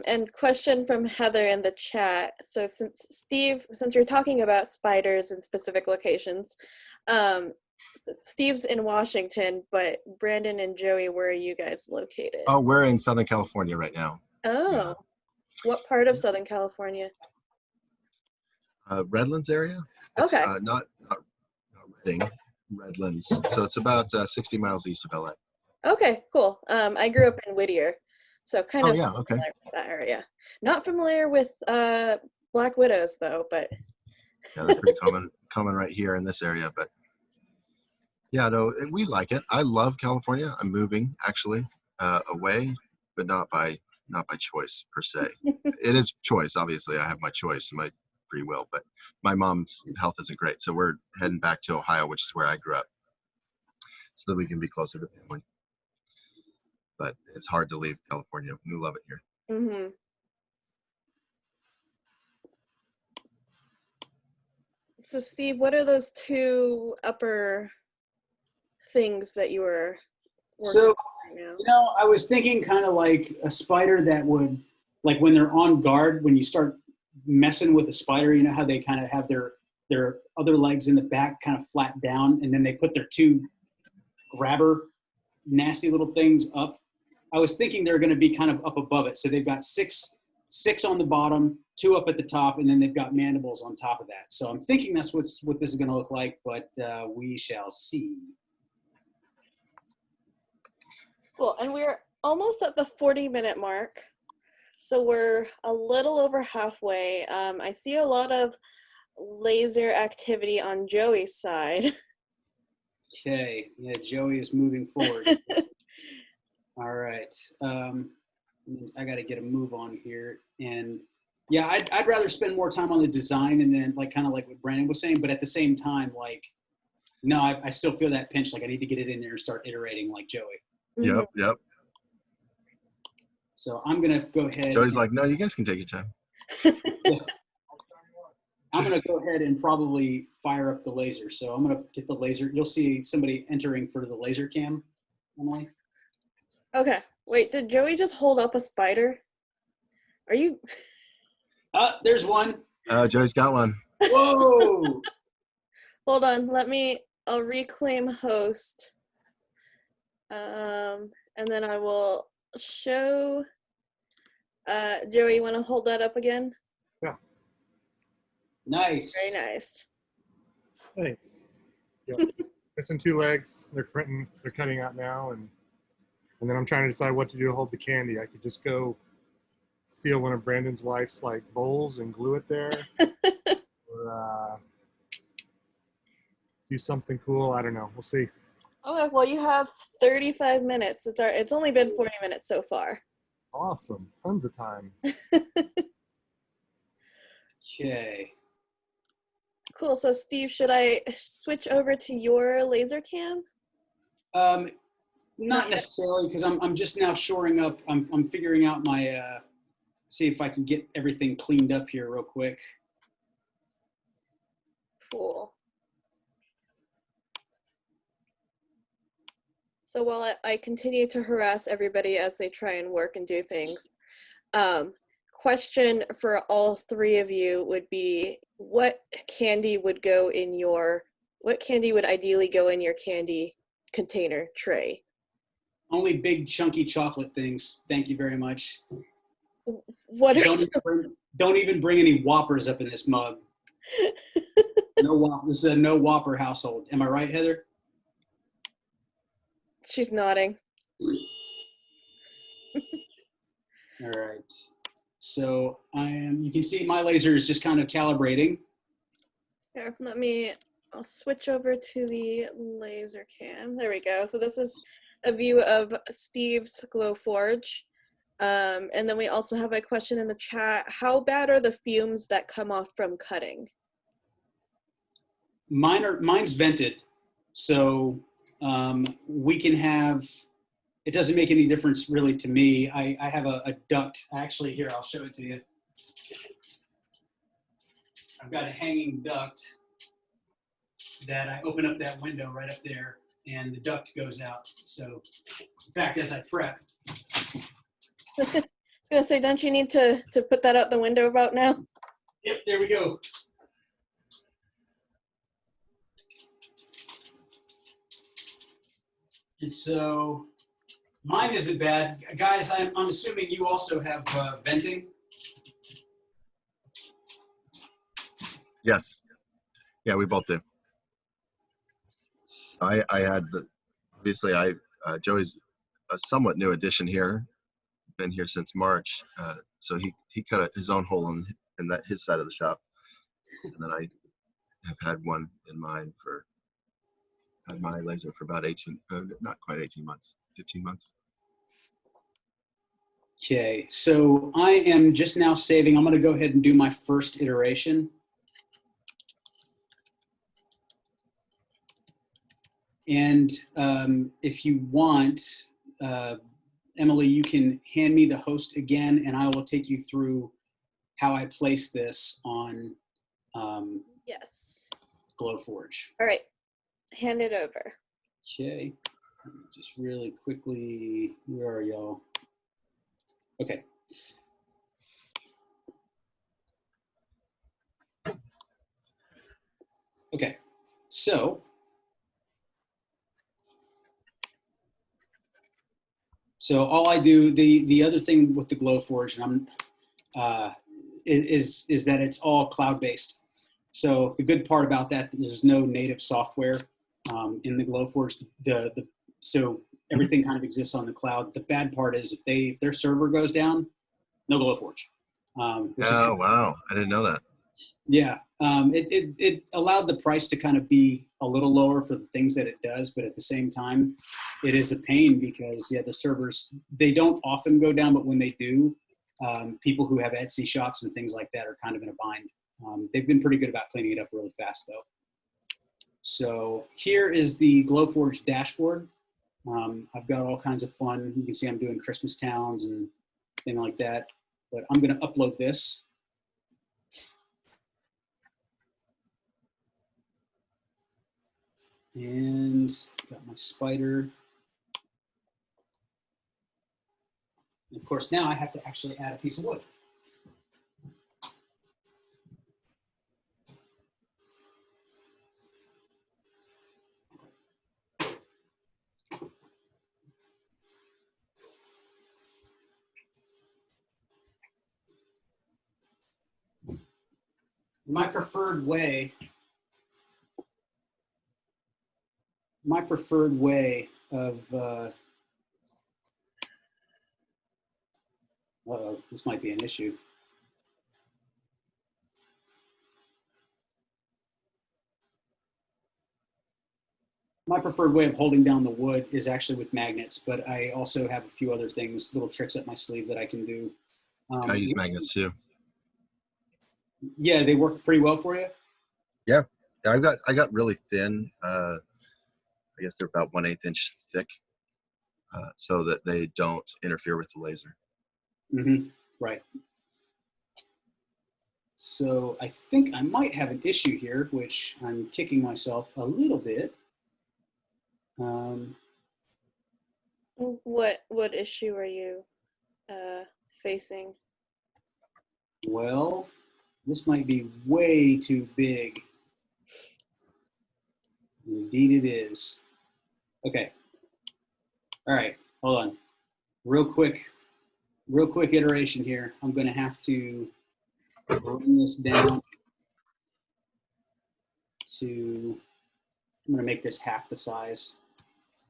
And question from Heather in the chat. So since you're talking about spiders in specific locations, Steve's in Washington, but Brandon and Joey, where are you guys located? Oh, we're in Southern California right now. Oh, yeah. What part of Southern California? Redlands area. It's, Okay. Not Redding, Redlands. So it's about 60 miles east of LA. Okay, cool. I grew up in Whittier, so kind of yeah, okay. familiar with that area. Not familiar with black widows though, but Yeah, they're pretty common right here in this area. But yeah, no, we like it. I love California. I'm moving actually away, but not by choice per se. It is choice, obviously. I have my choice, my free will, but my mom's health isn't great, so we're heading back to Ohio, which is where I grew up, so that we can be closer to family. But it's hard to leave California. We love it here. mm-hmm. So Steve, what are those two upper things that you were working So, on right now? I was thinking kind of like a spider that would, like when they're on guard, when you start messing with a spider, you know how they kind of have their other legs in the back kind of flat down, and then they put their two grabber nasty little things up. I was thinking they're going to be kind of up above it. So they've got six on the bottom, 2 up at the top, and then they've got mandibles on top of that. So I'm thinking that's what this is going to look like, but we shall see. Cool, and we're almost at the 40-minute mark. So we're a little over halfway. I see a lot of laser activity on Joey's side. Okay, yeah, Joey is moving forward. All right, I got to get a move on here, and yeah, I'd rather spend more time on the design and then like kind of like what Brandon was saying, but at the same time, like, no, I still feel that pinch, like I need to get it in there and start iterating like Joey. Yep. So I'm gonna go ahead. Joey's like, no, you guys can take your time. I'm going to go ahead and probably fire up the laser. So I'm going to get the laser. You'll see somebody entering for the laser cam, Emily. Okay. Wait, did Joey just hold up a spider? Are you? There's one. Joey's got one. Whoa. Hold on. I'll reclaim host. And then I will show. Joey, you want to hold that up again? Yeah. Nice. Very nice. Thanks. Yep. Missing 2 legs. They're cutting out now, and then I'm trying to decide what to do to hold the candy. I could just go steal one of Brandon's wife's like bowls and glue it there, or do something cool. I don't know. We'll see. Okay, well, you have 35 minutes. It's only been 40 minutes so far. Awesome. Tons of time. Okay. Cool. So, Steve, should I switch over to your laser cam? Not necessarily, because I'm just now shoring up. I'm figuring out my see if I can get everything cleaned up here real quick. Cool. So while I continue to harass everybody as they try and work and do things, question for all 3 of you would be, what candy would ideally go in your candy container tray? Only big chunky chocolate things. Thank you very much. What are Don't even bring any Whoppers up in this mug. No Whopper. This is a no Whopper household. Am I right, Heather? She's nodding. All right. So you can see my laser is just kind of calibrating. Here, I'll switch over to the laser cam. There we go. So this is a view of Steve's Glowforge. And then we also have a question in the chat. How bad are the fumes that come off from cutting? Mine's vented. So we can have, it doesn't make any difference really to me. I have a duct. Actually, here, I'll show it to you. I've got a hanging duct that I open up that window right up there, and the duct goes out. So, in fact, as I prep. I was going to say, don't you need to put that out the window about now? Yep, there we go. And so mine isn't bad. Guys, I'm assuming you also have venting? Yes. Yeah, we both do. I had obviously Joey's a somewhat new addition here. Been here since March. So he cut his own hole in his side of the shop. And then I have had one in mine had my laser for about 18, not quite 18 months, 15 months. Okay, so I am just now saving. I'm going to go ahead and do my first iteration. And if you want, Emily, you can hand me the host again, and I will take you through how I place this on Yes. Glowforge. All right. Hand it over. Okay, just really quickly, where are y'all? Okay. Okay, so all I do, the other thing with the Glowforge, and is that it's all cloud-based. So the good part about that, there's no native software in the Glowforge. So everything kind of exists on the cloud. The bad part is if their server goes down, no Glowforge. Oh, wow. I didn't know that. Yeah. It allowed the price to kind of be a little lower for the things that it does, but at the same time, it is a pain because, the servers, they don't often go down, but when they do, people who have Etsy shops and things like that are kind of in a bind. They've been pretty good about cleaning it up really fast, though. So here is the Glowforge dashboard. I've got all kinds of fun. You can see I'm doing Christmas towns and things like that. But I'm going to upload this. And got my spider. And of course, now I have to actually add a piece of wood. My preferred way of uh-oh, this might be an issue. My preferred way of holding down the wood is actually with magnets, but I also have a few other things, little tricks up my sleeve that I can do. I use magnets too. Yeah, they work pretty well for you. Yeah, I got really thin. I guess they're about 1/8 inch thick, so that they don't interfere with the laser. Mm-hmm. Right. So I think I might have an issue here, which I'm kicking myself a little bit. What issue are you facing? Well, this might be way too big. Indeed it is. Okay. All right, hold on. Real quick iteration here. I'm gonna have to bring this down to, I'm gonna make this half the size.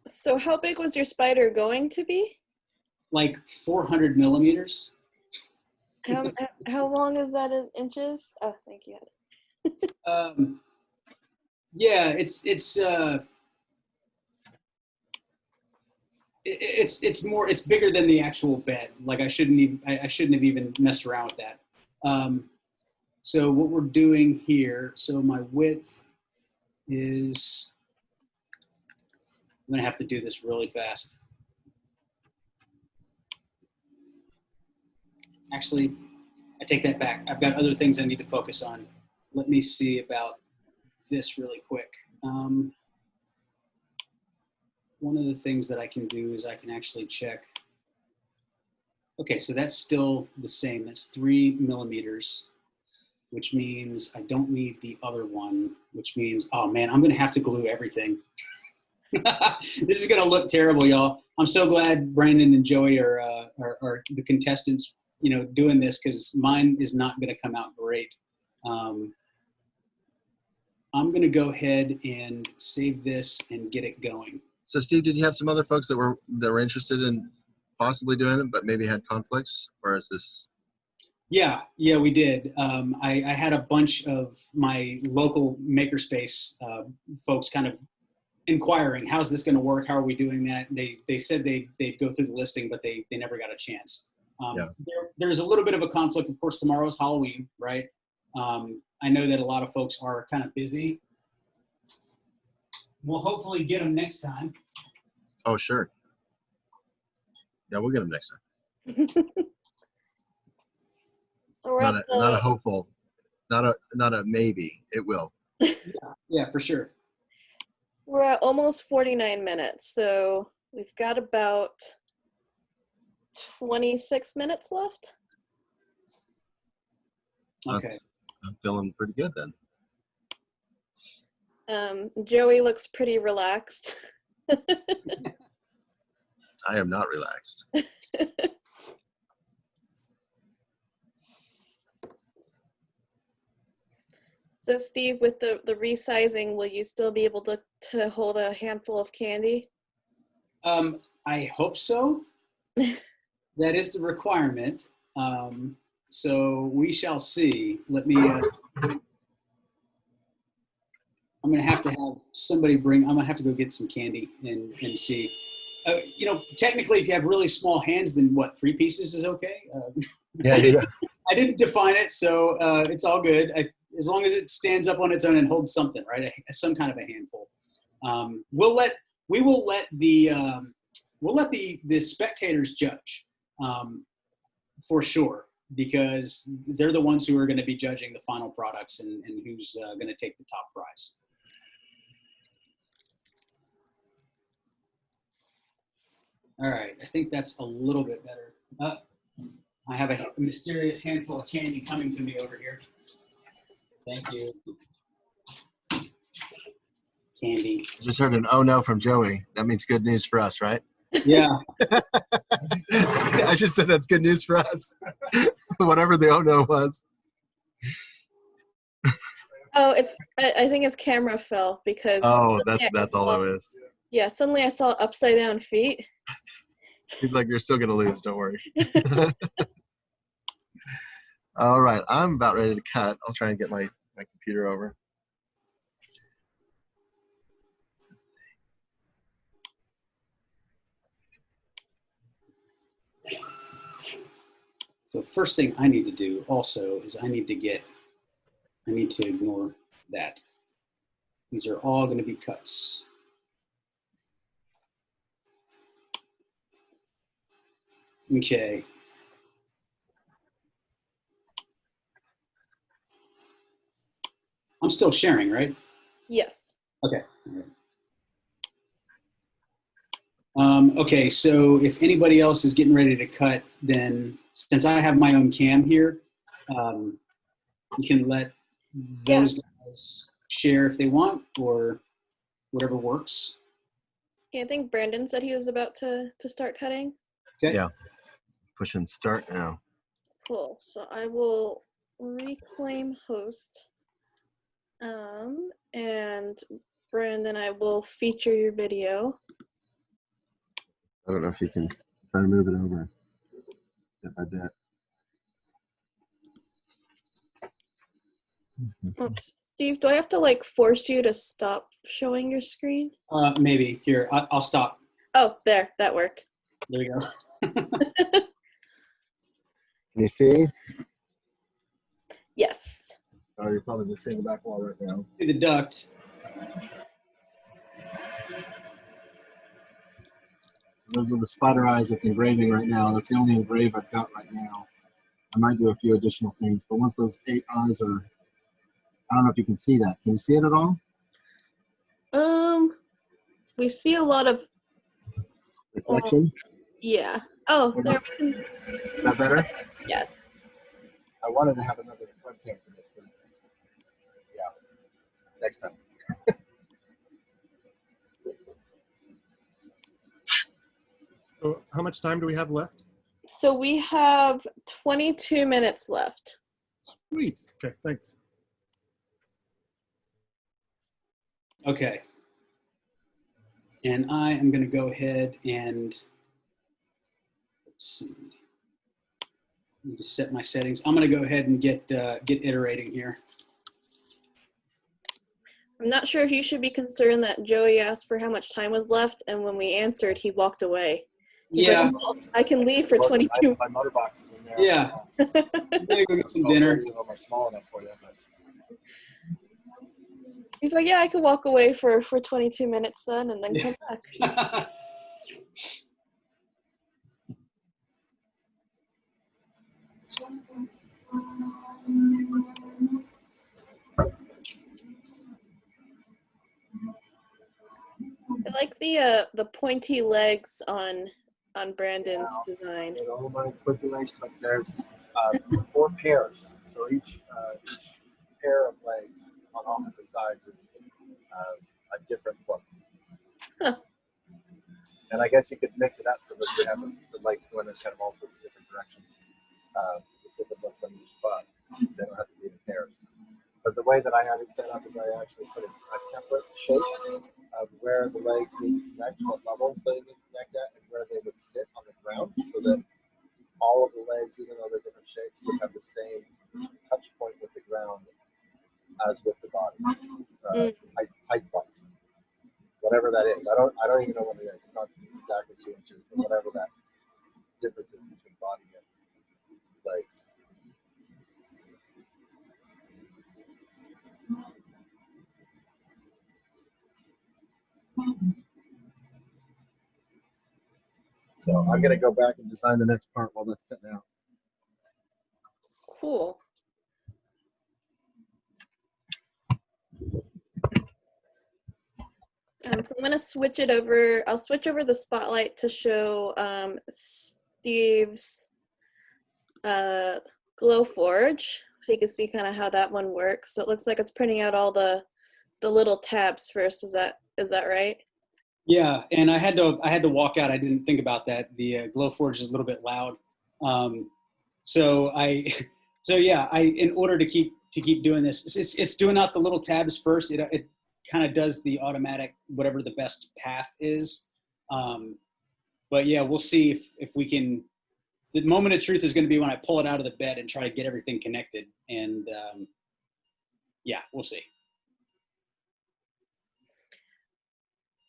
So how big was your spider going to be? Like 400 millimeters. How long is that in inches? Oh, thank you. Yeah, it's bigger than the actual bed. Like I shouldn't have even messed around with that. So what we're doing here, so my width is, I'm gonna have to do this really fast. Actually, I take that back. I've got other things I need to focus on. Let me see about this really quick. One of the things that I can do is I can actually check. Okay, so that's still the same. That's 3 millimeters, which means I don't need the other one, which means, oh man, I'm gonna have to glue everything. This is gonna look terrible, y'all. I'm so glad Brandon and Joey are the contestants, doing this, because mine is not gonna come out great. I'm gonna go ahead and save this and get it going. So Steve, did you have some other folks that were interested in possibly doing it, but maybe had conflicts, or is this? Yeah, we did. I had a bunch of my local makerspace folks kind of inquiring, how's this going to work? How are we doing that? They said they'd go through the listing, but they never got a chance. There's a little bit of a conflict. Of course, tomorrow's Halloween, right? I know that a lot of folks are kind of busy. We'll hopefully get them next time. Oh, sure. Yeah, we'll get them next time. So we're not a hopeful, not a maybe. It will. Yeah, for sure. We're at almost 49 minutes, so we've got about 26 minutes left. Okay. I'm feeling pretty good then. Joey looks pretty relaxed. I am not relaxed. So Steve, with the resizing, will you still be able to hold a handful of candy? I hope so. That is the requirement. So we shall see. Let me, I'm going to have somebody I'm going to have to go get some candy and see. Technically, if you have really small hands, then what, 3 pieces is okay? Yeah. I didn't define it, so it's all good. As long as it stands up on its own and holds something, right? Some kind of a handful. We'll let the spectators judge, for sure, because they're the ones who are going to be judging the final products and who's going to take the top prize. All right, I think that's a little bit better. I have a mysterious handful of candy coming to me over here. Thank you. Candy. Just heard an oh no from Joey. That means good news for us, right? Yeah. I just said that's good news for us. Whatever the oh no was. Oh, I think it's camera fell because Oh, suddenly I that's all saw- it is. Yeah, suddenly I saw upside down feet. He's like, you're still gonna lose. Don't worry. All right, I'm about ready to cut. I'll try and get my computer over. So first thing I need to do also is I need to ignore that. These are all going to be cuts. Okay. I'm still sharing, right? Yes. Okay. Okay, so if anybody else is getting ready to cut, then since I have my own cam here, you can let those guys share if they want or whatever works. Yeah, I think Brandon said he was about to start cutting. Okay. Yeah. Push and start now. Cool. So I will reclaim host. And Brandon, I will feature your video. I don't know if you can try to move it over. If I did. Oops. Steve, do I have to like force you to stop showing your screen? Maybe. Here, I'll stop. Oh, there. That worked. There we go. Can you see? Yes. Oh, you're probably just seeing the back wall right now. See the duct. Those are the spider eyes that's engraving right now. That's the only engrave I've got right now. I might do a few additional things, but once those 8 eyes are, I don't know if you can see that. Can you see it at all? We see a lot of Reflection? yeah. Oh, there we can. Is that better? Yes. I wanted to have another webcam for this, but yeah, next time. So how much time do we have left? So we have 22 minutes left. Sweet. Okay, thanks. Okay. And I am going to go ahead and let's see. I need to set my settings. I'm going to go ahead and get iterating here. I'm not sure if you should be concerned that Joey asked for how much time was left, and when we answered, he walked away. He's Yeah. like, "Oh, I can leave for 22. My motor box is in there. Yeah. I'm going to go get some dinner. Are small enough for you, but He's like, yeah, I could walk away for 22 minutes then, and then come back. I like the pointy legs on Brandon's design. and all my quick legs, but there's 4 pairs. So each pair of legs on opposite sides is a different look. Huh. And I guess you could mix it up so that you have the legs going in kind of all sorts of different directions with different looks on each spot. They don't have to be in pairs. But the way that I have it set up is I actually put a template shape of where the legs need to connect, what level they need to connect at, and where they would sit on the ground, so that all of the legs, even though they're different shapes, would have the same touch point with the ground as with the body, height-wise, whatever that is. I don't even know what it is. It's not exactly 2 inches, but whatever that difference is between body and legs. So I'm going to go back and design the next part while that's cutting out. Cool. So I'm gonna switch it over. I'll switch over the spotlight to show Steve's Glowforge, so you can see kind of how that one works. So it looks like it's printing out all the little tabs first. Is that right? Yeah, and I had to walk out. I didn't think about that. The Glowforge is a little bit loud, so I so yeah. I in order to keep doing this, it's doing out the little tabs first. It kind of does the automatic whatever the best path is, but yeah, we'll see if we can. The moment of truth is going to be when I pull it out of the bed and try to get everything connected, and yeah, we'll see.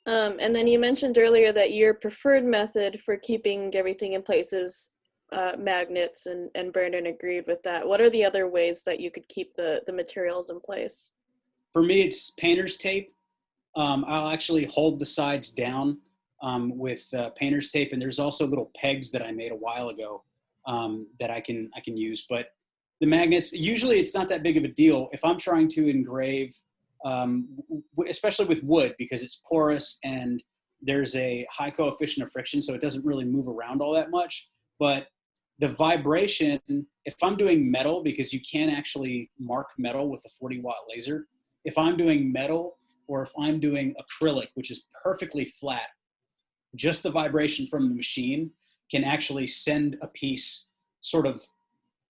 And then you mentioned earlier that your preferred method for keeping everything in place is magnets, and Brandon agreed with that. What are the other ways that you could keep the materials in place? For me, it's painter's tape. I'll actually hold the sides down with painter's tape, and there's also little pegs that I made a while ago that I can use. But the magnets, usually it's not that big of a deal. If I'm trying to engrave, especially with wood, because it's porous and there's a high coefficient of friction, so it doesn't really move around all that much. But the vibration, if I'm doing metal, because you can actually mark metal with a 40-watt laser, if I'm doing metal or if I'm doing acrylic, which is perfectly flat, just the vibration from the machine can actually send a piece sort of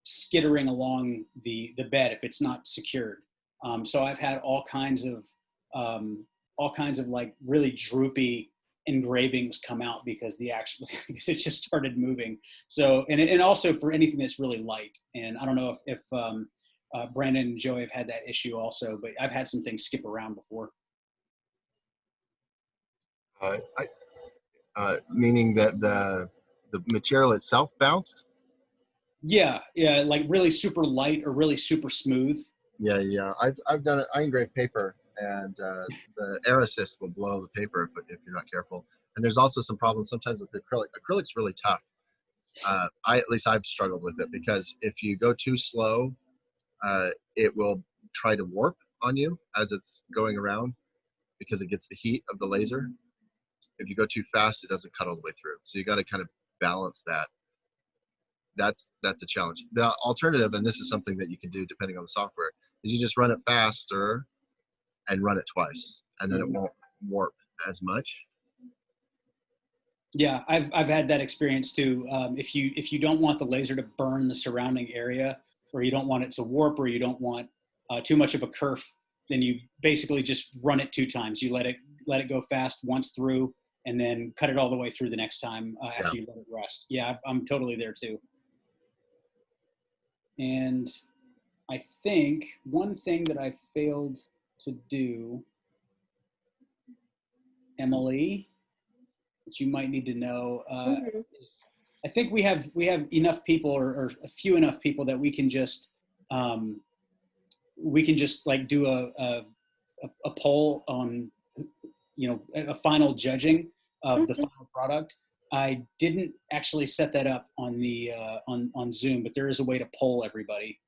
skittering along the bed if it's not secured. So I've had all kinds of like really droopy engravings come out because because it just started moving. So and also for anything that's really light. And I don't know if Brandon and Joey have had that issue also, but I've had some things skip around before. Meaning that the material itself bounced. Yeah, like really super light or really super smooth. Yeah. I've done it. I engrave paper, and the air assist will blow the paper if you're not careful. And there's also some problems sometimes with acrylic. Acrylic's really tough. At least I've struggled with it because if you go too slow, it will try to warp on you as it's going around because it gets the heat of the laser. If you go too fast, it doesn't cut all the way through. So you got to kind of balance that. That's a challenge. The alternative, and this is something that you can do depending on the software, is you just run it faster and run it twice, and then it won't warp as much. Yeah, I've had that experience too. If you don't want the laser to burn the surrounding area, or you don't want it to warp, or you don't want too much of a kerf, then you basically just run it 2 times. You let it go fast once through, and then cut it all the way through the next time after you let it rest. Yeah, I'm totally there too. And I think one thing that I failed to do, Emily, that you might need to know, is I think we have enough people, or a few enough people that we can just like do a poll on, a final judging of the final product. I didn't actually set that up on the on Zoom, but there is a way to poll everybody.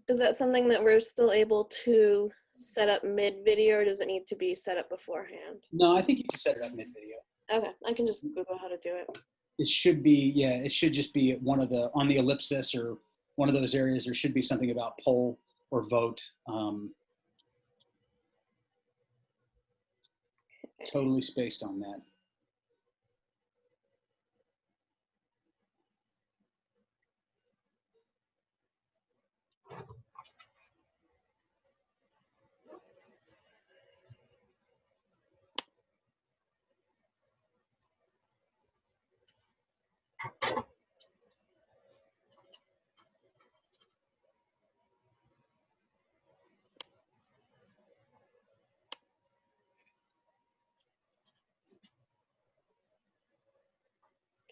Is that something that we're still able to set up mid-video, or does it need to be set up beforehand? No, I think you can set it up mid-video. Okay, I can just Google how to do it. It should be, it should just be on the ellipsis or one of those areas. There should be something about poll or vote. Totally spaced on that.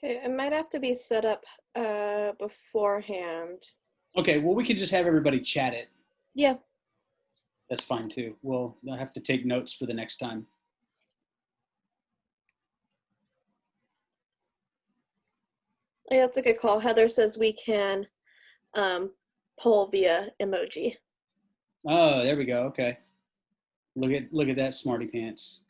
Okay, it might have to be set up beforehand. Okay, well, we could just have everybody chat it. Yeah. That's fine too. Well, I'll have to take notes for the next time. Yeah, that's a good call. Heather says we can poll via emoji. Oh, there we go. Okay. Look at that, smarty pants.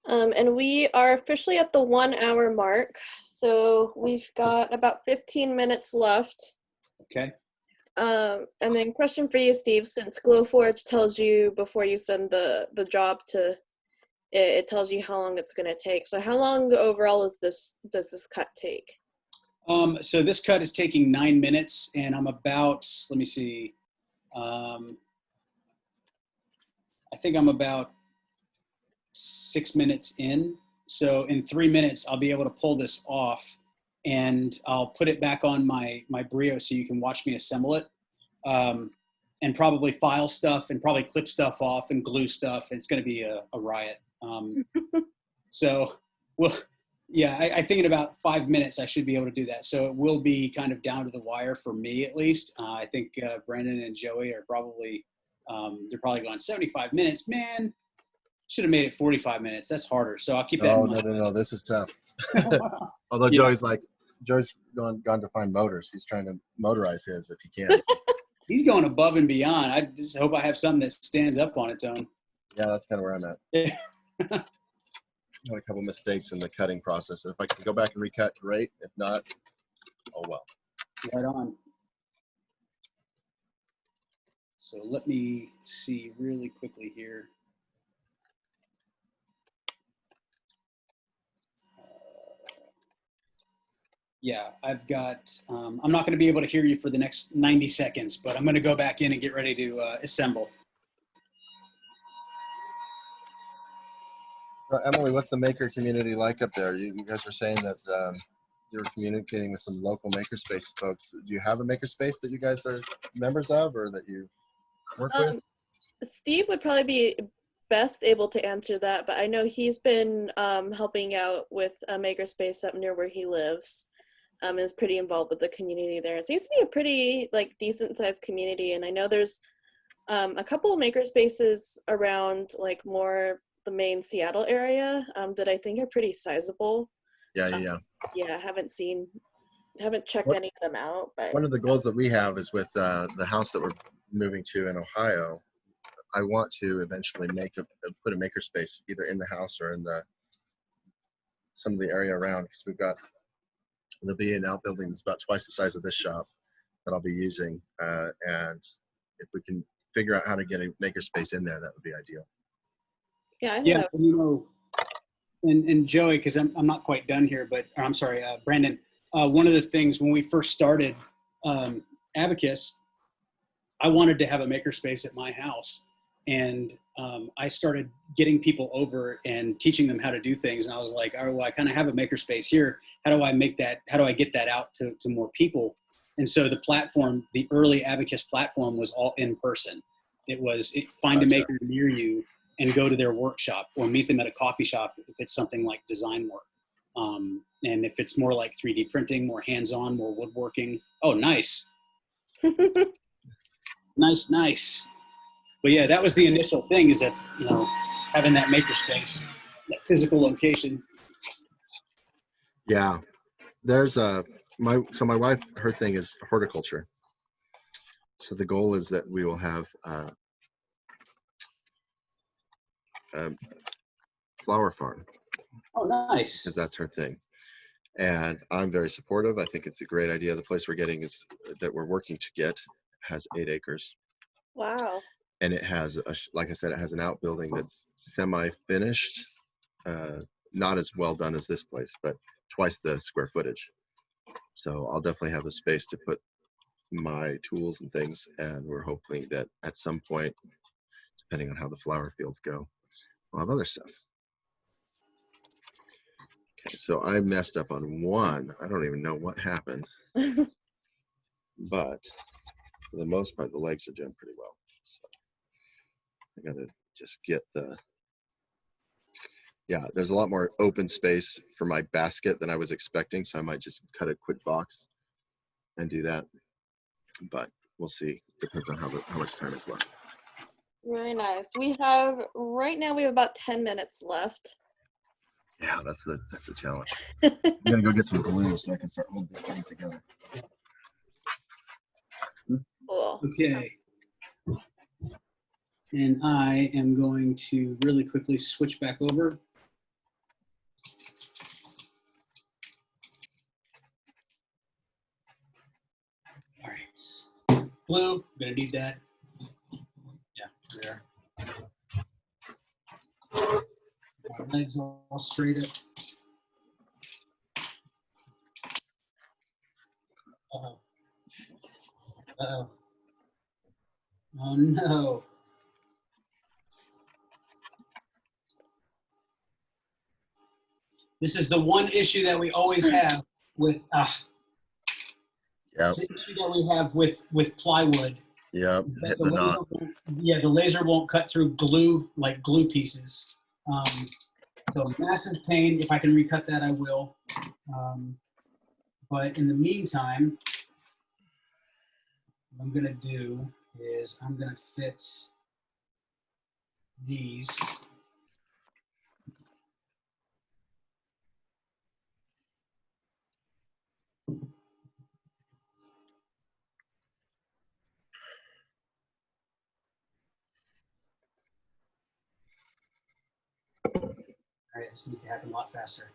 And we are officially at the 1 hour mark. So we've got about 15 minutes left. Okay. And then question for you, Steve, since Glowforge tells you before you send the job to it tells you how long it's going to take. So how long overall does this cut take? So this cut is taking 9 minutes, and I'm about, let me see, I think I'm about 6 minutes in. So in 3 minutes, I'll be able to pull this off, and I'll put it back on my Brio so you can watch me assemble it, and probably file stuff and probably clip stuff off and glue stuff. It's going to be a riot. So, well, yeah, I think in about 5 minutes I should be able to do that. So it will be kind of down to the wire for me, at least. I think Brandon and Joey are probably they're probably going 75 minutes. Man, should have made it 45 minutes. That's harder. So I'll keep that Oh, in mind. no. This is tough. Although Yeah. Joey's gone to find motors. He's trying to motorize his if he can. He's going above and beyond. I just hope I have something that stands up on its own. Yeah, that's kind of where I'm at. Had a couple mistakes in the cutting process. If I can go back and recut, great. If not, oh well. Right on. So let me see really quickly here. Yeah, I've got, I'm not going to be able to hear you for the next 90 seconds, but I'm going to go back in and get ready to assemble. Emily, what's the maker community like up there? You guys were saying that you were communicating with some local makerspace folks. Do you have a makerspace that you guys are members of or that you work with? Steve would probably be best able to answer that, but I know he's been helping out with a makerspace up near where he lives. Is pretty involved with the community there. It seems to be a pretty decent sized community, and I know there's a couple of makerspaces around more the main Seattle area that I think are pretty sizable. Yeah. Yeah, haven't checked any of them out, but One of the goals that we have is with the house that we're moving to in Ohio. I want to eventually put a makerspace either in the house or in some of the area around, because there'll be an outbuilding that's about twice the size of this shop that I'll be using, and if we can figure out how to get a makerspace in there, that would be ideal. yeah, I think Yeah, that you know, and Joey, because I'm not quite done here, but or I'm sorry, Brandon. One of the things when we first started Abacus, I wanted to have a makerspace at my house, and I started getting people over and teaching them how to do things. And I was like, oh, well, I kind of have a makerspace here. How do I make that? How do I get that out to more people? And so the platform, the early Abacus platform, was all in person. It was find a maker near you and go to their workshop, or meet them at a coffee shop if it's something like design work. And if it's more like 3D printing, more hands-on, more woodworking. Oh, nice. Nice. But yeah, that was the initial thing, is that, having that makerspace, that physical location. Yeah, there's my wife, her thing is horticulture. So the goal is that we will have flower farm. Oh, nice. Because that's her thing. And I'm very supportive. I think it's a great idea. The place that we're working to get has 8 acres. Wow. And it has, like I said, it has an outbuilding that's semi-finished. Not as well done as this place, but twice the square footage. So I'll definitely have a space to put my tools and things. And we're hoping that at some point, depending on how the flower fields go, we'll have other stuff. Okay, so I messed up on one. I don't even know what happened. But for the most part, the legs are doing pretty well. So I gotta just get there's a lot more open space for my basket than I was expecting. So I might just cut a quick box and do that. But we'll see. Depends on how much time is left. Very nice. Right now we have about 10 minutes left. Yeah, that's the challenge. I'm gonna go get some glue so I can start holding this thing together. Cool. Okay. And I am going to really quickly switch back over. All right. Glue, I'm gonna need that. Yeah, there. My legs all straight up. Uh-oh. Uh-oh. Oh no. This is the one issue that we always have with Yep, it's an issue that we have with plywood. yep, Is that hitting the knot. the laser won't cut through glue like glue pieces. So massive pain. If I can recut that, I will. But in the meantime, what I'm gonna do is I'm gonna fit these. All right, this needs to happen a lot faster.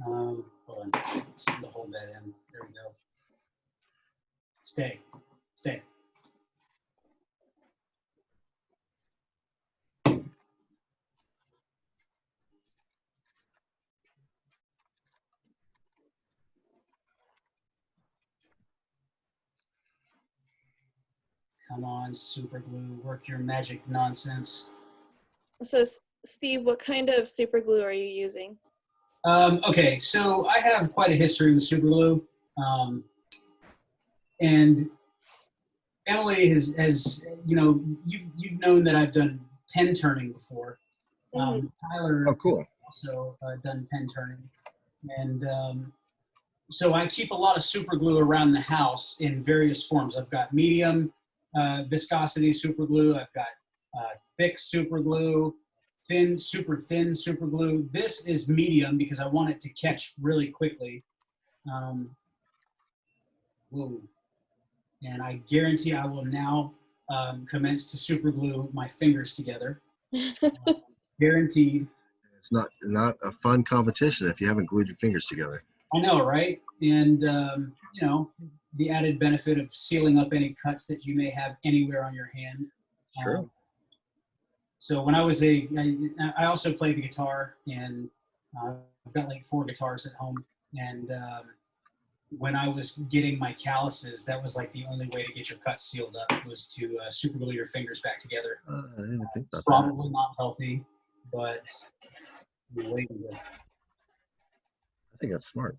Hold on. Just need to hold that in. There we go. Stay. Stay. Come on, super glue. Work your magic nonsense. So, Steve, what kind of super glue are you using? Okay, so I have quite a history with super glue. And Emily has you've known that I've done pen turning before. Tyler Oh, cool. also done pen turning, and so I keep a lot of super glue around the house in various forms. I've got medium viscosity super glue. I've got thick super glue, super thin super glue. This is medium because I want it to catch really quickly. Whoa. And I guarantee I will now commence to super glue my fingers together. Guaranteed. It's not a fun competition if you haven't glued your fingers together. I know, right? And the added benefit of sealing up any cuts that you may have anywhere on your hand. True. So when I also play the guitar, and I've got like 4 guitars at home. And when I was getting my calluses, that was like the only way to get your cuts sealed up was to super glue your fingers back together. I didn't even think about Probably not healthy, but way to go. I think that's smart.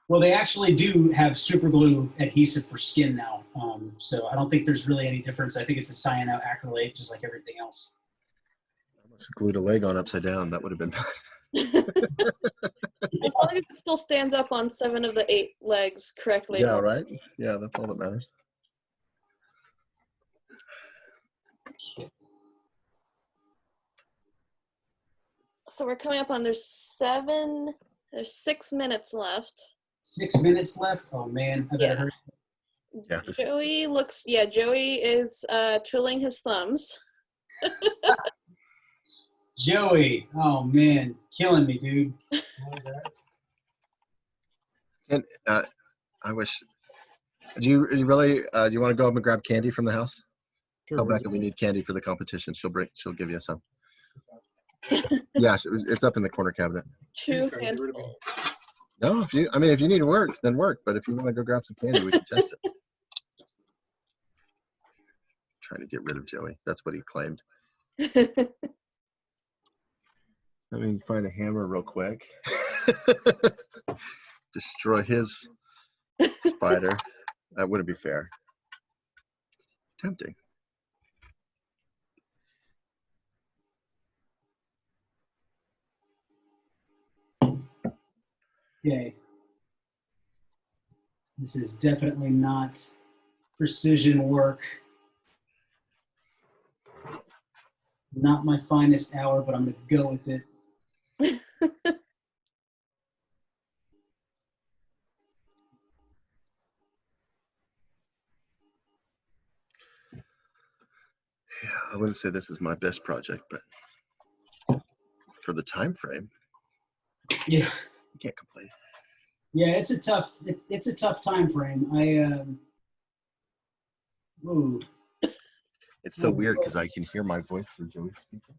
Well, they actually do have super glue adhesive for skin now. So I don't think there's really any difference. I think it's a cyanoacrylate, just like everything else. I must have glued a leg on upside down. That would have been bad. As long as it still stands up on 7 of the 8 legs correctly. Yeah, right? Yeah, that's all that matters. So we're coming up on there's 6 minutes left. 6 minutes left? Oh man, I better hurry. Yeah. Joey is twiddling his thumbs. Joey, oh man, killing me, dude. And I wish. Do you really? Do you want to go up and grab candy from the house? Sure, Tell where's Becca it? we need candy for the competition. She'll give you some. Yeah, it's up in the corner cabinet. Two-handful. No, if you need to work, then work. But if you want to go grab some candy, we can test it. Trying to get rid of Joey. That's what he claimed. Let me find a hammer real quick. Destroy his spider. That wouldn't be fair. It's tempting. Okay. This is definitely not precision work. Not my finest hour, but I'm going to go with it. Yeah, I wouldn't say this is my best project, but for the time frame, Yeah. you can't complain. Yeah, it's a tough time frame. Ooh. It's so weird because I can hear my voice through Joey's speaker.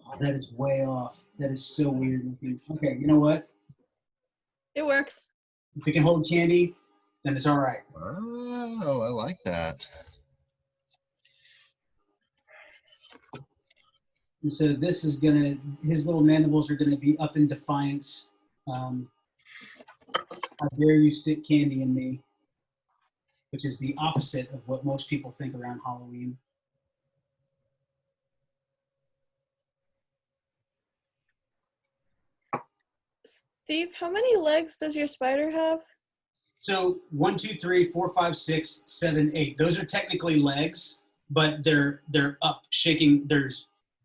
Oh, that is way off. That is so weird looking. Okay, you know what? It works. If we can hold candy, then it's all right. Oh, I like that. And so this is his little mandibles are gonna be up in defiance. How dare you stick candy in me? Which is the opposite of what most people think around Halloween. Steve, how many legs does your spider have? So 1, 2, 3, 4, 5, 6, 7, 8. Those are technically legs, but they're up, shaking.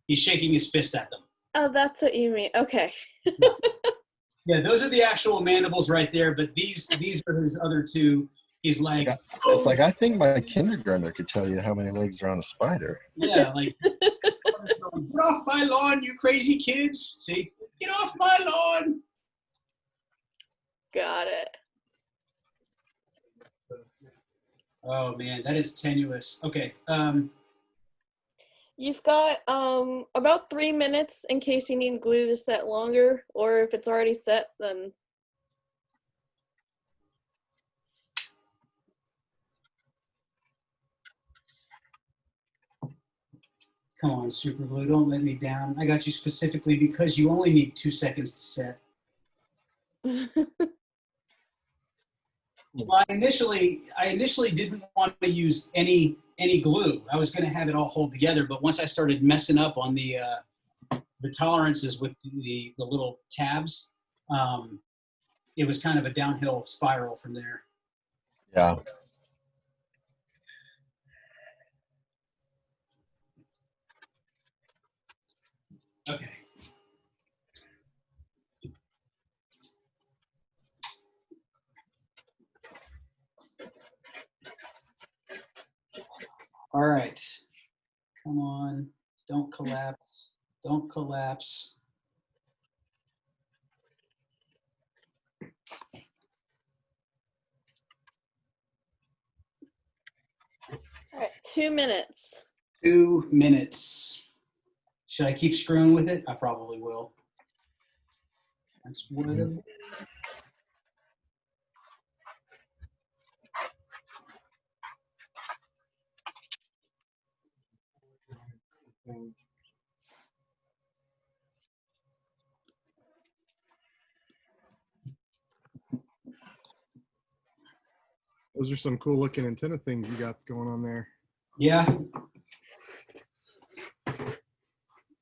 He's shaking his fist at them. Oh, that's what you mean. Okay. Yeah, those are the actual mandibles right there. But these are his other two. He's like, it's like I think my kindergartner could tell you how many legs are on a spider. yeah, like get off my lawn, you crazy kids! See, get off my lawn. Got it. Oh man, that is tenuous. Okay. You've got about 3 minutes in case you need glue to set longer, or if it's already set, then Come on, super glue, don't let me down. I got you specifically because you only need 2 seconds to set. Well, I initially didn't want to use any glue. I was going to have it all hold together, but once I started messing up on the tolerances with the little tabs, it was kind of a downhill spiral from there. Yeah. Okay. All right. Come on. Don't collapse. Don't collapse. all right, 2 minutes. 2 minutes. Should I keep screwing with it? I probably will. That's wood. Those are some cool looking antenna things you got going on there. Yeah.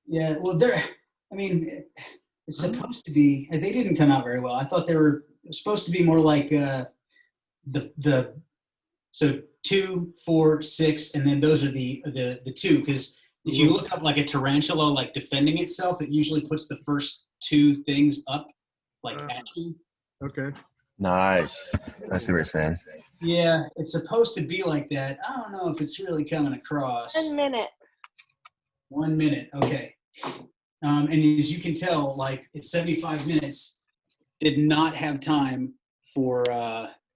Yeah, well, it's supposed to be, they didn't come out very well. I thought they were supposed to be more like so 2, 4, 6, and then those are the 2, because if you look up like a tarantula like defending itself, it usually puts the first 2 things up like at you. Okay. Nice. I see what you're saying. Yeah, it's supposed to be like that. I don't know if it's really coming across. 1 minute. 1 minute, okay. And as you can tell, like it's 75 minutes, did not have time for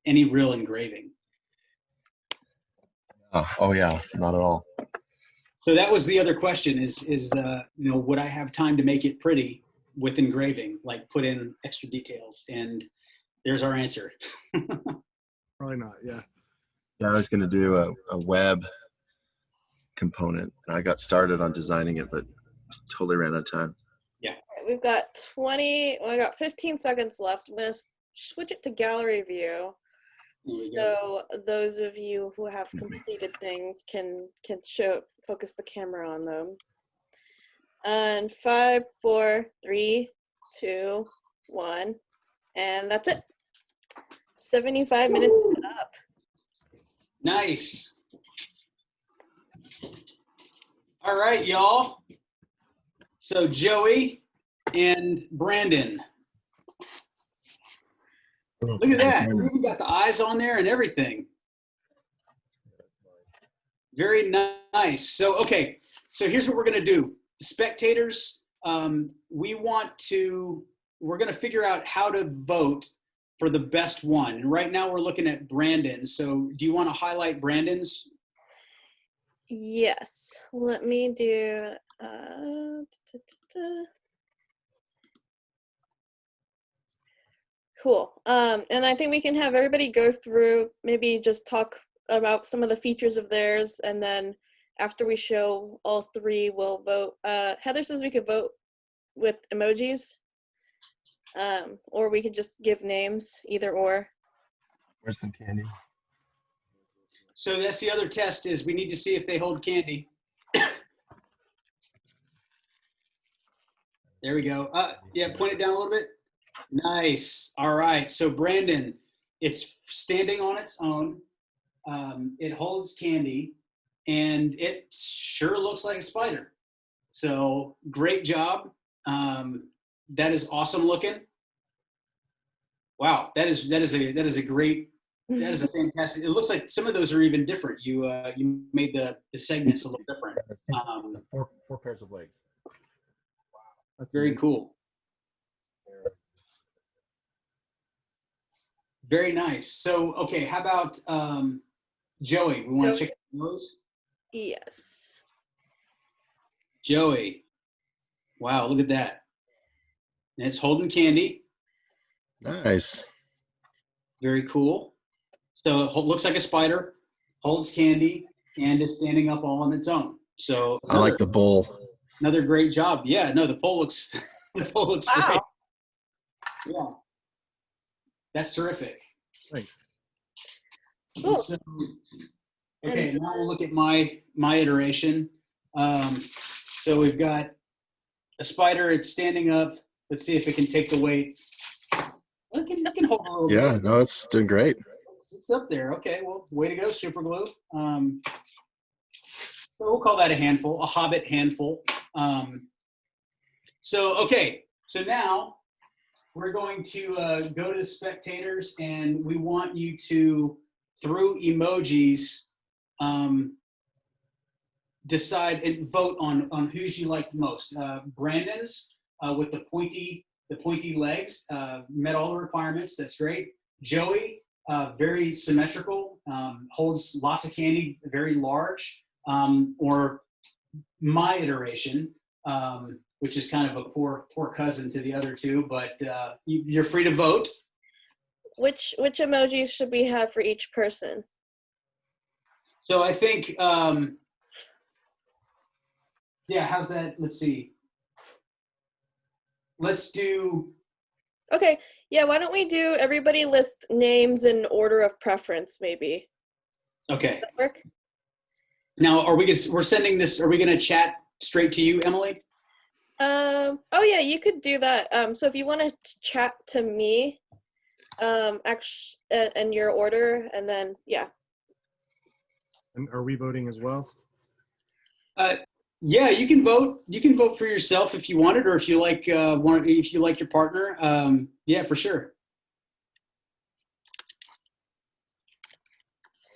any real engraving. Oh yeah, not at all. So that was the other question is would I have time to make it pretty with engraving, like put in extra details? And there's our answer. Probably not. Yeah. Yeah, I was going to do a web component. I got started on designing it, but totally ran out of time. Yeah. We've got I got 15 seconds left. I'm going to switch it to gallery view. So those of you who have completed things can focus the camera on them. And 5, 4, 3, 2, 1, and that's it. 75 minutes up. Nice. All right, y'all. So Joey and Brandon. Look at that. We even got the eyes on there and everything. Very nice. So, okay. So here's what we're going to do. The spectators, we're going to figure out how to vote for the best one. And right now we're looking at Brandon. So do you want to highlight Brandon's? Yes. Let me do. Cool. And I think we can have everybody go through, maybe just talk about some of the features of theirs, and then after we show all three, we'll vote. Heather says we could vote with emojis, or we could just give names, either or. Where's some candy? So that's the other test, is we need to see if they hold candy. There we go. Yeah, point it down a little bit. Nice. All right. So Brandon, it's standing on its own. It holds candy, and it sure looks like a spider. So great job. That is awesome looking. Wow, that is a great. That is a fantastic. It looks like some of those are even different. You made the segments a little different. Four pairs of legs. That's very cool. Very nice. So, okay, how about Joey? We want to check those? Yes. Joey. Wow, look at that. And it's holding candy. Nice. Very cool. So it looks like a spider, holds candy, and is standing up all on its own. So I like the bull. Another great job. Yeah, no, the poll looks Wow. great. Yeah. That's terrific. Thanks. Cool. So, okay, now we'll look at my iteration. So we've got a spider. It's standing up. Let's see if it can take the weight. It can hold a little Yeah, bit. no, it's doing great. It's up there. Okay, well, way to go, super glue. So we'll call that a handful, a Hobbit handful. Okay, so now we're going to go to the spectators, and we want you to, through emojis, decide and vote on whose you like the most. Brandon's with the pointy legs met all the requirements. That's great. Joey, very symmetrical, holds lots of candy, very large. Or my iteration, which is kind of a poor cousin to the other two, but you're free to vote. Which emojis should we have for each person? So I think, yeah, how's that? Let's see. Let's do. Okay, yeah, why don't we do everybody list names in order of preference, maybe? Okay. Does that work? Now, we're sending this, are we going to chat straight to you, Emily? Oh yeah, you could do that. So if you want to chat to me, actually, in your order, and then yeah. And are we voting as well? Yeah, you can vote. You can vote for yourself if you wanted, or if you like if you like your partner. Yeah, for sure.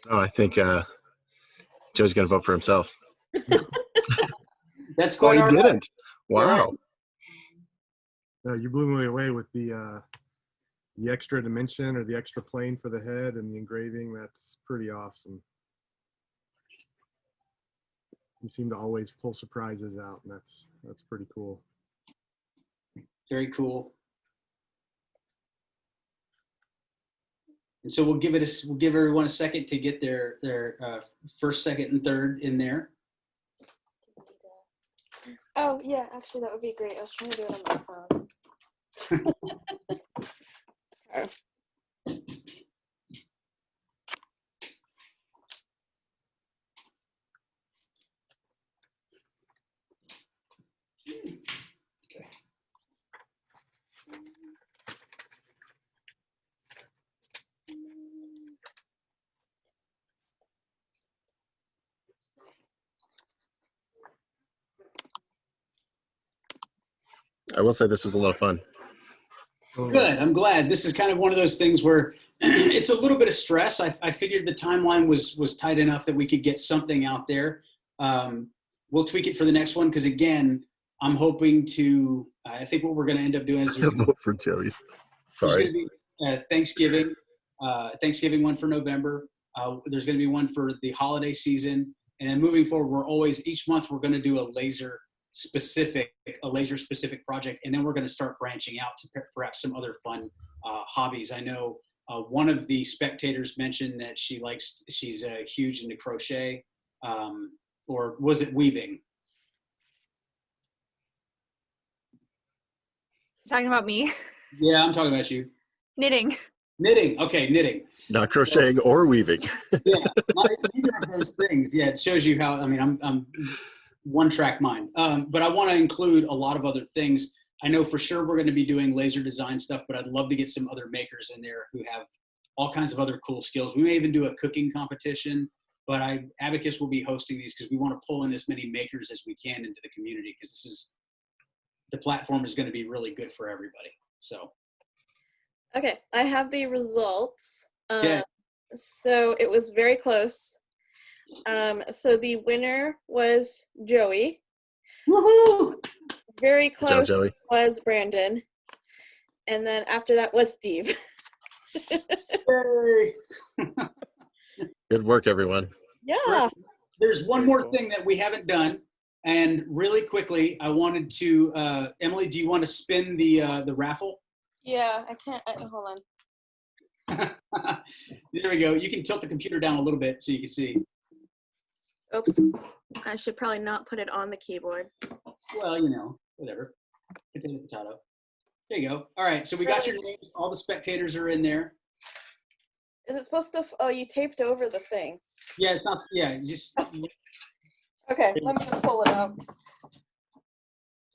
Oh, I think Joe's going to vote for himself. That's Oh, quite he all right. didn't. Wow. You blew me away with the extra dimension or the extra plane for the head and the engraving. That's pretty awesome. You seem to always pull surprises out, and that's pretty cool. Very cool. And so we'll give everyone a second to get their first, second, and third in there. Oh yeah, actually that would be great. I was trying to do it on my phone. Okay. I will say this was a lot of fun. Good. I'm glad. This is kind of one of those things where it's a little bit of stress. I figured the timeline was tight enough that we could get something out there. We'll tweak it for the next one because, again, I'm hoping to. I think what we're going to end up doing is there's Vote for Joey's. going Sorry. to be Thanksgiving one for November. There's going to be one for the holiday season, and then moving forward, each month we're going to do a laser specific project, and then we're going to start branching out to perhaps some other fun hobbies. I know one of the spectators mentioned that she's huge into crochet, or was it weaving? Talking about me? Yeah, I'm talking about you. Knitting. Knitting. Okay, knitting. Not crocheting or weaving. Yeah, not either of those things. Yeah, it shows you how. I mean, I'm one track mind. But I want to include a lot of other things. I know for sure we're going to be doing laser design stuff, but I'd love to get some other makers in there who have all kinds of other cool skills. We may even do a cooking competition, but Abacus will be hosting these because we want to pull in as many makers as we can into the community because the platform is going to be really good for everybody. So. Okay, I have the results. Okay. So it was very close. So the winner was Joey. Woohoo! Good Very job, close Joey. was Brandon. And then after that was Steve. Yay. Good work, everyone. Yeah. There's one Very more cool. thing that we haven't done. And really quickly, I wanted to, Emily, do you want to spin the raffle? Yeah, I can't, hold on. There we go. You can tilt the computer down a little bit so you can see. Oops. I should probably not put it on the keyboard. Well, whatever. Potato, potato. There you go. All right. So we got your names. All the spectators are in there. Is it supposed to, oh, you taped over the thing. Yeah, it's not, yeah, you just, Okay, let me just pull it out.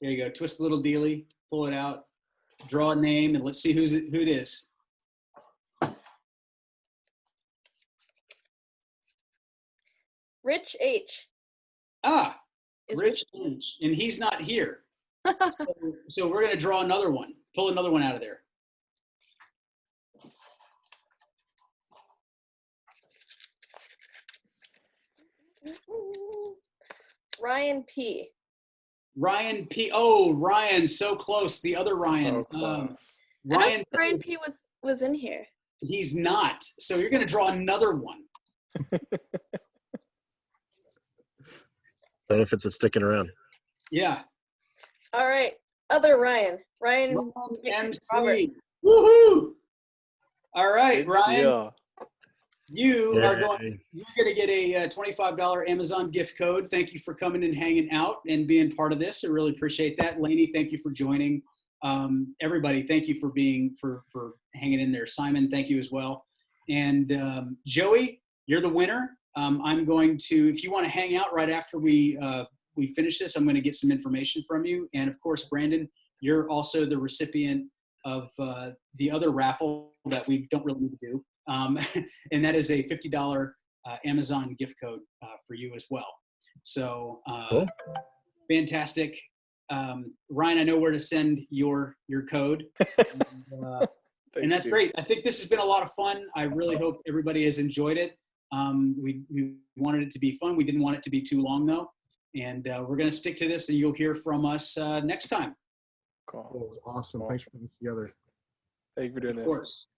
there you go. Twist the little dealie, pull it out, draw a name, and let's see who it is. Rich H. Ah, Is Rich H. And he's not here. So we're going to draw another one. Pull another one out of there. Ryan P. Ryan P. Oh, Ryan, so close. The other Ryan. So close. I don't Ryan, think Ryan P was in here. he's not. So you're going to draw another one. Benefits of sticking around. Yeah. All right, other Ryan. Ryan Ryan Robert. MC. Woohoo! All right, Good Ryan, deal. you're going Yay. to get a $25 Amazon gift code. Thank you for coming and hanging out and being part of this. I really appreciate that. Lainey, thank you for joining. Everybody, thank you for for hanging in there. Simon, thank you as well. And Joey, you're the winner. I'm going to, if you want to hang out right after we finish this, I'm going to get some information from you. And of course, Brandon, you're also the recipient of the other raffle that we don't really need to do. And that is a $50 Amazon gift code for you as well. So Cool. Fantastic. Ryan, I know where to send your code. And that's great. I think this has been a lot of fun. I really hope everybody has enjoyed it. We wanted it to be fun. We didn't want it to be too long though. And we're going to stick to this and you'll hear from us next time. Cool. It was awesome. Thanks for putting this together. Thank you for doing Of this. course.